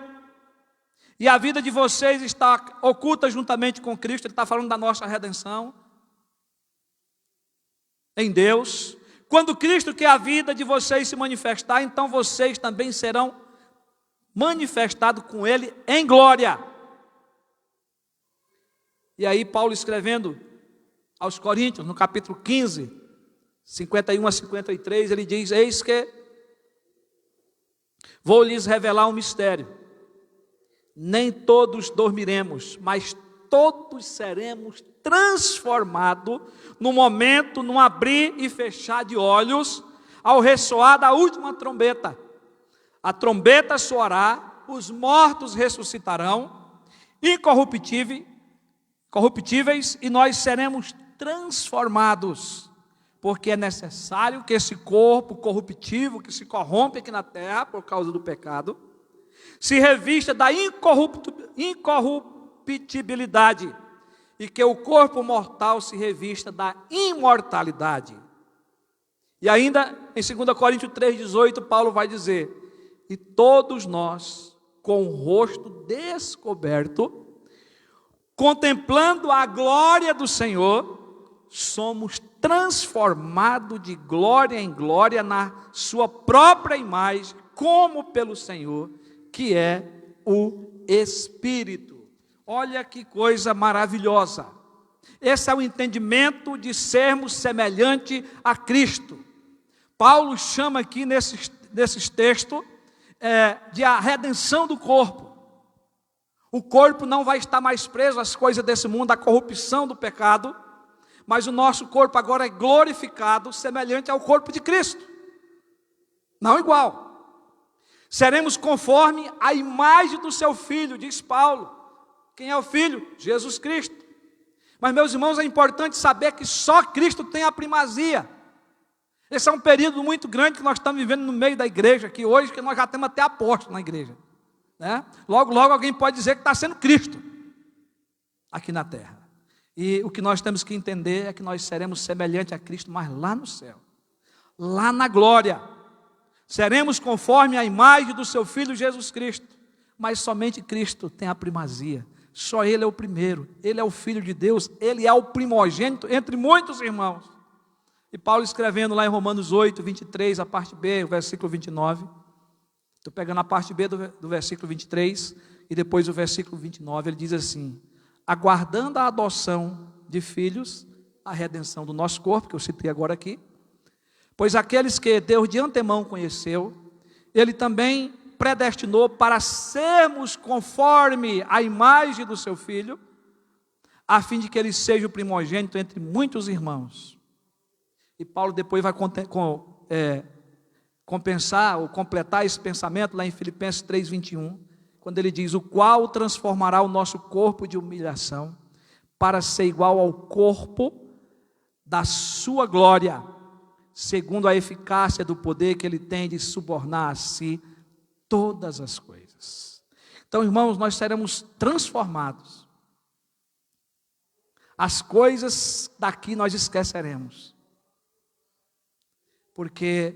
e a vida de vocês está oculta juntamente com Cristo. Ele está falando da nossa redenção em Deus. Quando Cristo, que é a vida de vocês, se manifestar, então vocês também serão manifestados com Ele em glória. E aí Paulo escrevendo aos Coríntios, no capítulo 15, 51 a 53, ele diz: eis que vou lhes revelar um mistério. Nem todos dormiremos, mas todos seremos transformados no momento, num abrir e fechar de olhos, ao ressoar da última trombeta. A trombeta soará, os mortos ressuscitarão, incorruptíveis, e nós seremos transformados, porque é necessário que esse corpo corruptível, que se corrompe aqui na terra por causa do pecado, se revista da incorruptibilidade, e que o corpo mortal se revista da imortalidade. E ainda em 2 Coríntios 3,18, Paulo vai dizer: e todos nós, com o rosto descoberto, contemplando a glória do Senhor, somos transformados de glória em glória na sua própria imagem, como pelo Senhor, que é o Espírito. Olha que coisa maravilhosa. Esse é o entendimento de sermos semelhante a Cristo. Paulo chama aqui nesses textos de a redenção do corpo. O corpo não vai estar mais preso às coisas desse mundo, à corrupção do pecado, mas o nosso corpo agora é glorificado, semelhante ao corpo de Cristo. Não igual. Seremos conforme a imagem do seu Filho, diz Paulo. Quem é o Filho? Jesus Cristo. Mas, meus irmãos, é importante saber que só Cristo tem a primazia. Esse é um período muito grande que nós estamos vivendo no meio da igreja aqui hoje, que nós já temos até apóstolo na igreja, né? Logo, logo alguém pode dizer que está sendo Cristo aqui na terra. E o que nós temos que entender é que nós seremos semelhantes a Cristo, mas lá no céu, lá na glória, seremos conforme a imagem do seu Filho Jesus Cristo. Mas somente Cristo tem a primazia. Só Ele é o primeiro, Ele é o Filho de Deus, Ele é o primogênito entre muitos irmãos. E Paulo escrevendo lá em Romanos 8, 23, a parte B, o versículo 29, estou pegando a parte B do versículo 23, e depois o versículo 29, ele diz assim: aguardando a adoção de filhos, a redenção do nosso corpo, que eu citei agora aqui, pois aqueles que Deus de antemão conheceu, Ele também predestinou para sermos conforme a imagem do seu Filho, a fim de que ele seja o primogênito entre muitos irmãos. E Paulo depois vai compensar ou completar esse pensamento lá em Filipenses 3:21, quando ele diz: o qual transformará o nosso corpo de humilhação para ser igual ao corpo da sua glória, segundo a eficácia do poder que ele tem de subornar a si todas as coisas. Então, irmãos, nós seremos transformados. As coisas daqui nós esqueceremos, porque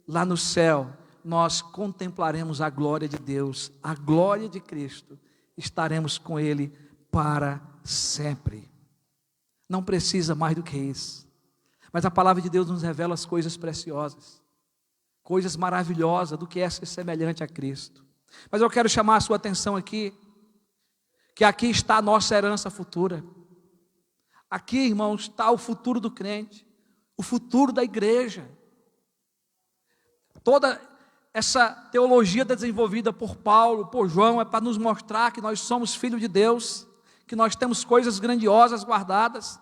lá no céu nós contemplaremos a glória de Deus, a glória de Cristo, estaremos com Ele para sempre. Não precisa mais do que isso. Mas a palavra de Deus nos revela as coisas preciosas, coisas maravilhosas do que é ser semelhante a Cristo. Mas eu quero chamar a sua atenção aqui, que aqui está a nossa herança futura. Aqui, irmãos, está o futuro do crente, o futuro da igreja. Toda essa teologia desenvolvida por Paulo, por João, é para nos mostrar que nós somos filhos de Deus, que nós temos coisas grandiosas guardadas.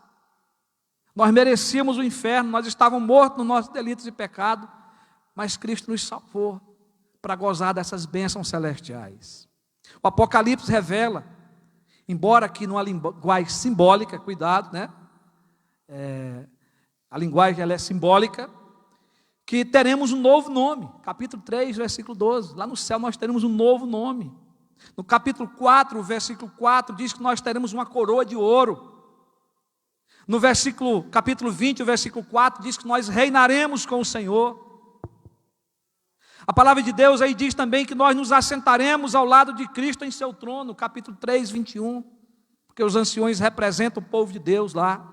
Nós merecíamos o inferno, nós estávamos mortos nos nossos delitos e pecados, mas Cristo nos salvou para gozar dessas bênçãos celestiais. O Apocalipse revela, embora aqui numa linguagem simbólica, cuidado, né? A linguagem ela é simbólica, que teremos um novo nome. Capítulo 3, versículo 12. Lá no céu nós teremos um novo nome. No capítulo 4, versículo 4, diz que nós teremos uma coroa de ouro. No capítulo 20, o versículo 4, diz que nós reinaremos com o Senhor. A palavra de Deus aí diz também que nós nos assentaremos ao lado de Cristo em seu trono, capítulo 3, 21, porque os anciões representam o povo de Deus lá.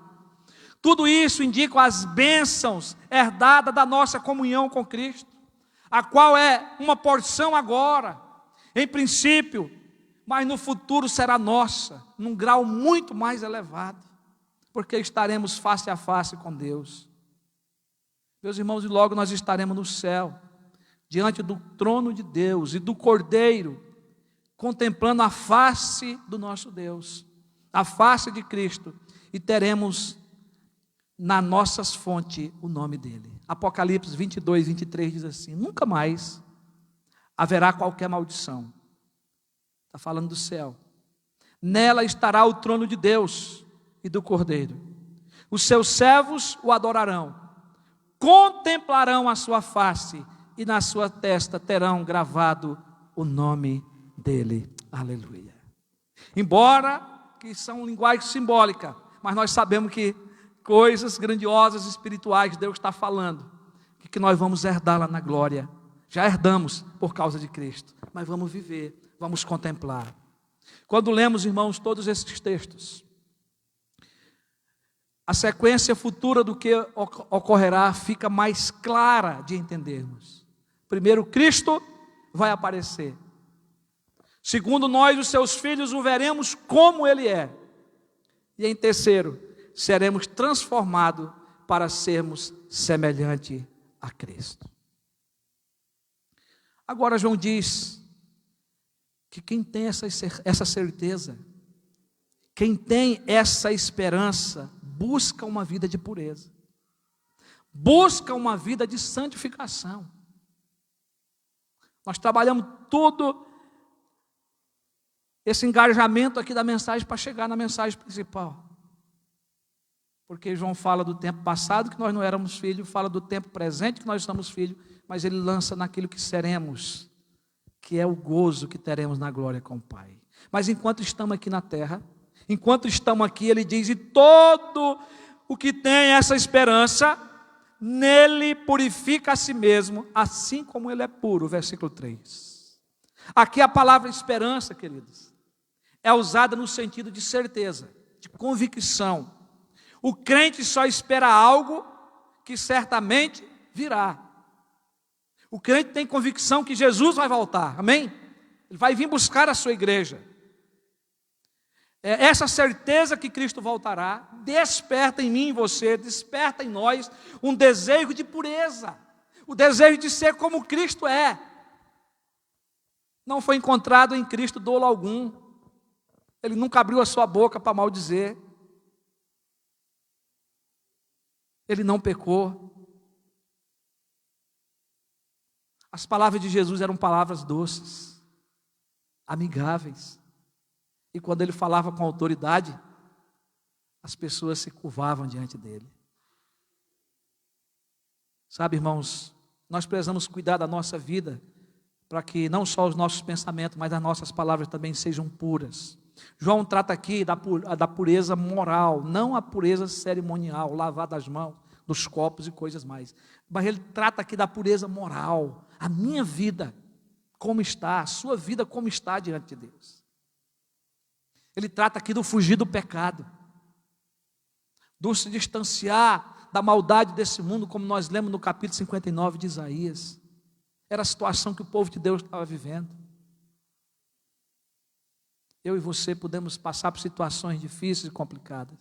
Tudo isso indica as bênçãos herdadas da nossa comunhão com Cristo, a qual é uma porção agora, em princípio, mas no futuro será nossa, num grau muito mais elevado, porque estaremos face a face com Deus. Meus irmãos, e logo nós estaremos no céu, diante do trono de Deus e do Cordeiro, contemplando a face do nosso Deus, a face de Cristo, e teremos na nossas fontes o nome dele. Apocalipse 22, 23 diz assim: nunca mais haverá qualquer maldição. Está falando do céu. Nela estará o trono de Deus e do Cordeiro. Os seus servos o adorarão, contemplarão a sua face, e na sua testa terão gravado o nome dele. Aleluia. Embora que são linguagem simbólica, mas nós sabemos que coisas grandiosas espirituais Deus está falando, que nós vamos herdar lá na glória. Já herdamos por causa de Cristo, mas vamos viver, vamos contemplar. Quando lemos, irmãos, todos esses textos, a sequência futura do que ocorrerá fica mais clara de entendermos. Primeiro, Cristo vai aparecer. Segundo, nós, os seus filhos, o veremos como Ele é. E em terceiro, seremos transformados para sermos semelhante a Cristo. Agora João diz que quem tem essa certeza, quem tem essa esperança, busca uma vida de pureza, busca uma vida de santificação. Nós trabalhamos todo esse engajamento aqui da mensagem para chegar na mensagem principal. Porque João fala do tempo passado, que nós não éramos filhos, fala do tempo presente, que nós somos filhos, mas ele lança naquilo que seremos, que é o gozo que teremos na glória com o Pai. Mas enquanto estamos aqui na terra, enquanto estamos aqui, ele diz: e todo o que tem essa esperança, nele purifica a si mesmo, assim como ele é puro. Versículo 3. Aqui a palavra esperança, queridos, é usada no sentido de certeza, de convicção. O crente só espera algo que certamente virá. O crente tem convicção que Jesus vai voltar, amém? Ele vai vir buscar a sua igreja. Essa certeza que Cristo voltará desperta em mim e em você, desperta em nós um desejo de pureza, o desejo de ser como Cristo é. Não foi encontrado em Cristo dolo algum, ele nunca abriu a sua boca para maldizer, ele não pecou. As palavras de Jesus eram palavras doces, amigáveis. E quando ele falava com autoridade, as pessoas se curvavam diante dele. Sabe, irmãos, nós precisamos cuidar da nossa vida, para que não só os nossos pensamentos, mas as nossas palavras também sejam puras. João trata aqui da pureza moral, não a pureza cerimonial, lavar das mãos, dos copos e coisas mais. Mas ele trata aqui da pureza moral. A minha vida como está, a sua vida como está diante de Deus. Ele trata aqui do fugir do pecado, do se distanciar da maldade desse mundo, como nós lemos no capítulo 59 de Isaías. Era a situação que o povo de Deus estava vivendo. Eu e você podemos passar por situações difíceis e complicadas,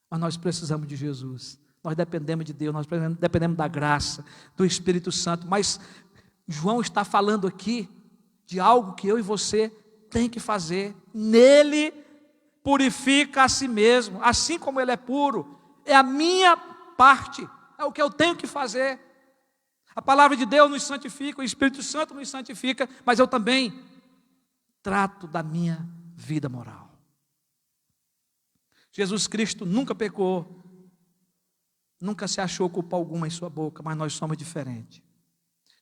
mas nós precisamos de Jesus. Nós dependemos de Deus, nós dependemos da graça, do Espírito Santo. Mas João está falando aqui de algo que eu e você tem que fazer. Nele purifica a si mesmo, assim como ele é puro. É a minha parte, é o que eu tenho que fazer. A palavra de Deus nos santifica, o Espírito Santo nos santifica, mas eu também trato da minha vida moral. Jesus Cristo nunca pecou, nunca se achou culpa alguma em sua boca, mas nós somos diferentes.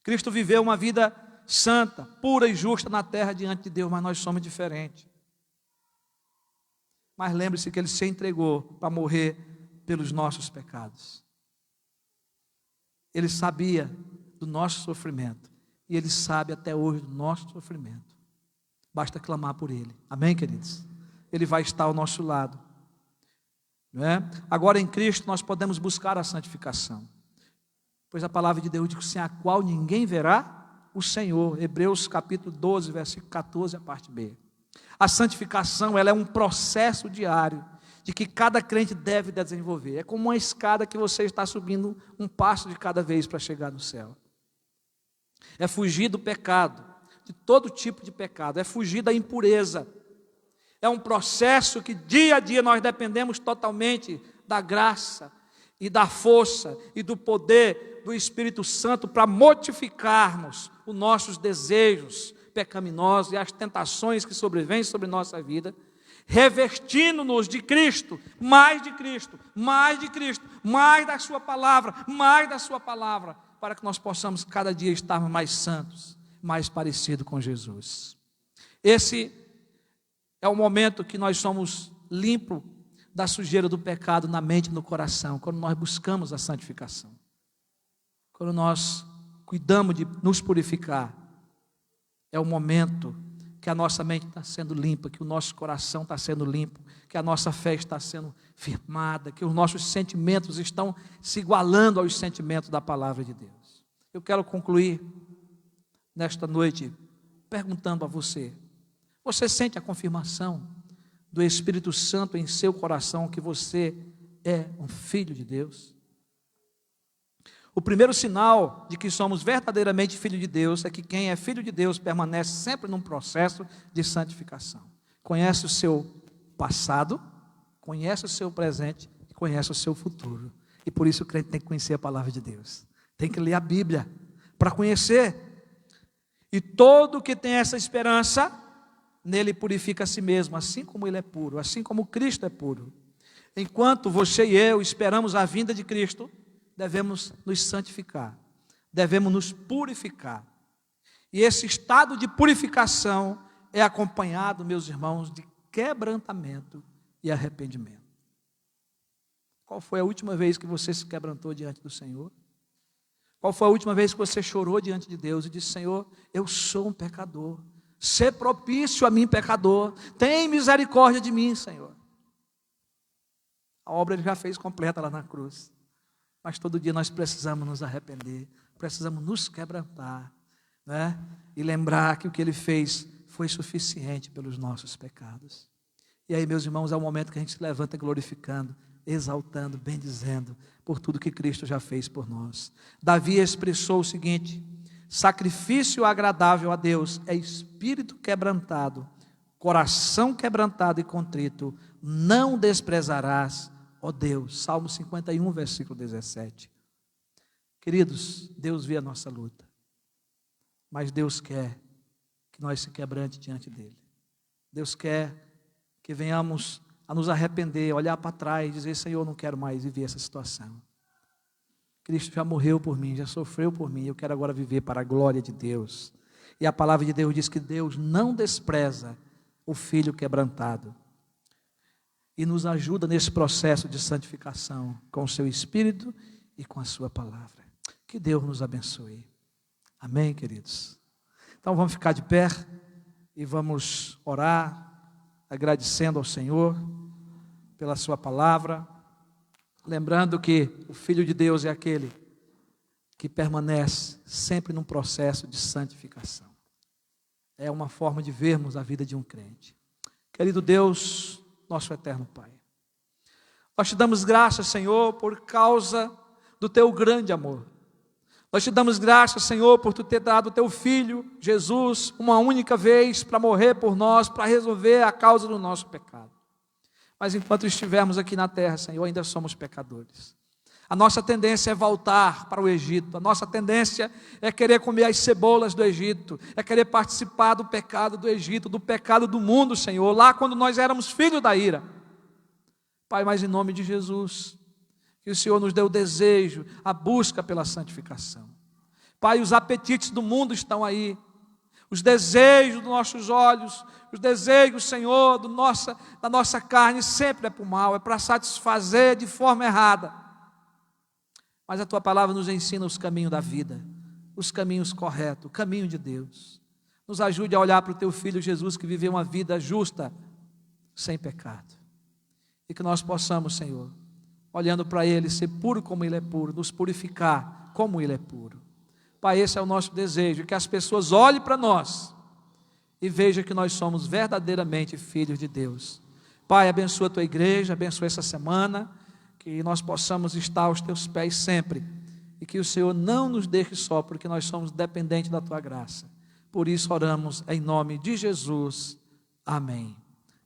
Cristo viveu uma vida santa, pura e justa na terra diante de Deus, mas nós somos diferentes. Mas lembre-se que Ele se entregou para morrer pelos nossos pecados. Ele sabia do nosso sofrimento, e Ele sabe até hoje do nosso sofrimento. Basta clamar por Ele, amém, queridos? Ele vai estar ao nosso lado. não é? Agora em Cristo nós podemos buscar a santificação, pois a palavra de Deus diz que sem a qual ninguém verá o Senhor. Hebreus capítulo 12, versículo 14, a parte B. A santificação, ela é um processo diário de que cada crente deve desenvolver. É como uma escada que você está subindo um passo de cada vez para chegar no céu. É fugir do pecado, de todo tipo de pecado, é fugir da impureza. É um processo que dia a dia nós dependemos totalmente da graça e da força e do poder do Espírito Santo para mortificarmos os nossos desejos pecaminosos e as tentações que sobrevêm sobre nossa vida, revestindo-nos de Cristo, mais de Cristo, mais de Cristo, mais da sua palavra, para que nós possamos cada dia estarmos mais santos, mais parecidos com Jesus. Esse é o momento que nós somos limpos da sujeira do pecado na mente e no coração, quando nós buscamos a santificação, quando nós cuidamos de nos purificar. É o momento que a nossa mente está sendo limpa, que o nosso coração está sendo limpo, que a nossa fé está sendo firmada, que os nossos sentimentos estão se igualando aos sentimentos da palavra de Deus. Eu quero concluir nesta noite perguntando a você: você sente a confirmação do Espírito Santo em seu coração que você é um filho de Deus? O primeiro sinal de que somos verdadeiramente filhos de Deus é que quem é filho de Deus permanece sempre num processo de santificação. Conhece o seu passado, conhece o seu presente e conhece o seu futuro. E por isso o crente tem que conhecer a palavra de Deus. Tem que ler a Bíblia para conhecer. E todo que tem essa esperança, nele purifica a si mesmo, assim como ele é puro, assim como Cristo é puro. Enquanto você e eu esperamos a vinda de Cristo, devemos nos santificar, devemos nos purificar. E esse estado de purificação é acompanhado, meus irmãos, de quebrantamento e arrependimento. Qual foi a última vez que você se quebrantou diante do Senhor? Qual foi a última vez que você chorou diante de Deus e disse: Senhor, eu sou um pecador, sê propício a mim, pecador, tem misericórdia de mim, Senhor. A obra Ele já fez completa lá na cruz. Mas todo dia nós precisamos nos arrepender, precisamos nos quebrantar, né? E lembrar que o que Ele fez foi suficiente pelos nossos pecados. E aí, meus irmãos, é o momento que a gente se levanta glorificando, exaltando, bendizendo por tudo que Cristo já fez por nós. Davi expressou o seguinte: sacrifício agradável a Deus é espírito quebrantado, coração quebrantado e contrito, não desprezarás, ó Deus. Salmo 51, versículo 17. Queridos, Deus vê a nossa luta, mas Deus quer que nós se quebrante diante dEle. Deus quer que venhamos a nos arrepender, olhar para trás e dizer: Senhor, eu não quero mais viver essa situação. Cristo já morreu por mim, já sofreu por mim, eu quero agora viver para a glória de Deus. E a palavra de Deus diz que Deus não despreza o filho quebrantado. E nos ajuda nesse processo de santificação com o seu Espírito e com a sua palavra. Que Deus nos abençoe. Amém, queridos? Então vamos ficar de pé e vamos orar, agradecendo ao Senhor pela sua palavra, lembrando que o Filho de Deus é aquele que permanece sempre num processo de santificação. É uma forma de vermos a vida de um crente. Querido Deus, nosso eterno Pai, nós te damos graças, Senhor, por causa do teu grande amor. Nós te damos graças, Senhor, por tu ter dado o teu Filho, Jesus, uma única vez para morrer por nós, para resolver a causa do nosso pecado. Mas enquanto estivermos aqui na terra, Senhor, ainda somos pecadores. A nossa tendência é voltar para o Egito. A nossa tendência é querer comer as cebolas do Egito, é querer participar do pecado do Egito, do pecado do mundo, Senhor, lá quando nós éramos filhos da ira. Pai, mas em nome de Jesus, que o Senhor nos dê o desejo, a busca pela santificação. Pai, os apetites do mundo estão aí, os desejos dos nossos olhos, os desejos, Senhor, da nossa carne sempre é para o mal, é para satisfazer de forma errada. Mas a Tua palavra nos ensina os caminhos da vida, os caminhos corretos, o caminho de Deus. Nos ajude a olhar para o Teu Filho Jesus, que viveu uma vida justa, sem pecado. e que nós possamos, Senhor, olhando para Ele, ser puro como Ele é puro, nos purificar como Ele é puro. Pai, esse é o nosso desejo, que as pessoas olhem para nós e vejam que nós somos verdadeiramente filhos de Deus. Pai, abençoa a Tua igreja, abençoa essa semana, que nós possamos estar aos Teus pés sempre, e que o Senhor não nos deixe só, porque nós somos dependentes da Tua graça. Por isso oramos em nome de Jesus. Amém.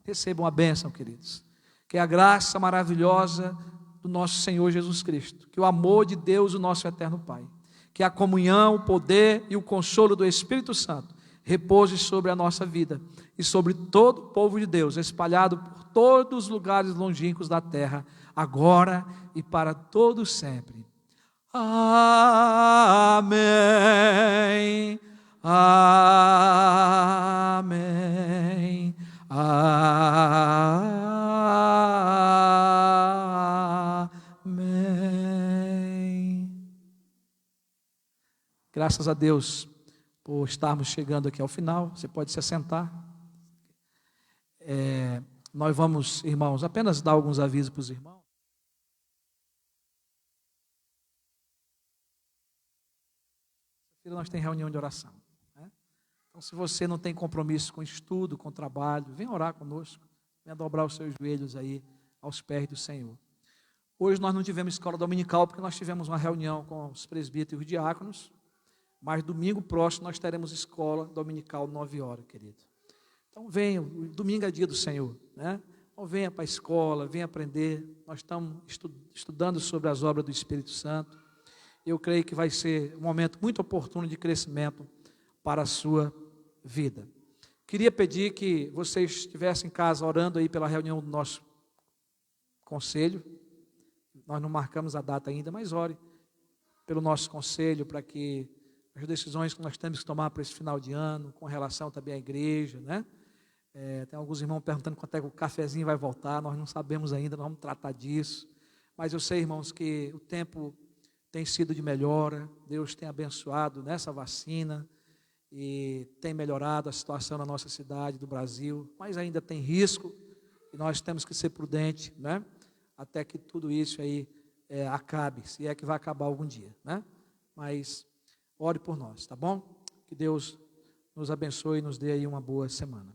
Recebam a bênção, queridos. Que a graça maravilhosa do nosso Senhor Jesus Cristo, que o amor de Deus, o nosso eterno Pai, que a comunhão, o poder e o consolo do Espírito Santo repouse sobre a nossa vida e sobre todo o povo de Deus, espalhado por todos os lugares longínquos da terra, agora e para todos sempre. Amém. Amém. Amém. Graças a Deus por estarmos chegando aqui ao final. Você pode se assentar. Nós vamos, irmãos, apenas dar alguns avisos para os irmãos. Nós temos reunião de oração. Então, se você não tem compromisso com estudo, com trabalho, venha orar conosco, venha dobrar os seus joelhos aí aos pés do Senhor. Hoje nós não tivemos escola dominical, porque nós tivemos uma reunião com os presbíteros e os diáconos, mas domingo próximo nós teremos escola dominical 9h, querido. Então venha, domingo é dia do Senhor, né? Então venha para a escola, venha aprender. Nós estamos estudando sobre as obras do Espírito Santo. Eu creio que vai ser um momento muito oportuno de crescimento para a sua vida. Queria pedir que vocês estivessem em casa orando aí pela reunião do nosso conselho. Nós não marcamos a data ainda, mas ore pelo nosso conselho, para que as decisões que nós temos que tomar para esse final de ano, com relação também à igreja, né? Tem alguns irmãos perguntando quando é que o cafezinho vai voltar, nós não sabemos ainda, nós vamos tratar disso. Mas eu sei, irmãos, que o tempo tem sido de melhora, Deus tem abençoado nessa vacina, e tem melhorado a situação na nossa cidade, do Brasil, mas ainda tem risco, e nós temos que ser prudentes, né? Até que tudo isso aí acabe, se é que vai acabar algum dia, né? Mas ore por nós, tá bom? Que Deus nos abençoe e nos dê aí uma boa semana.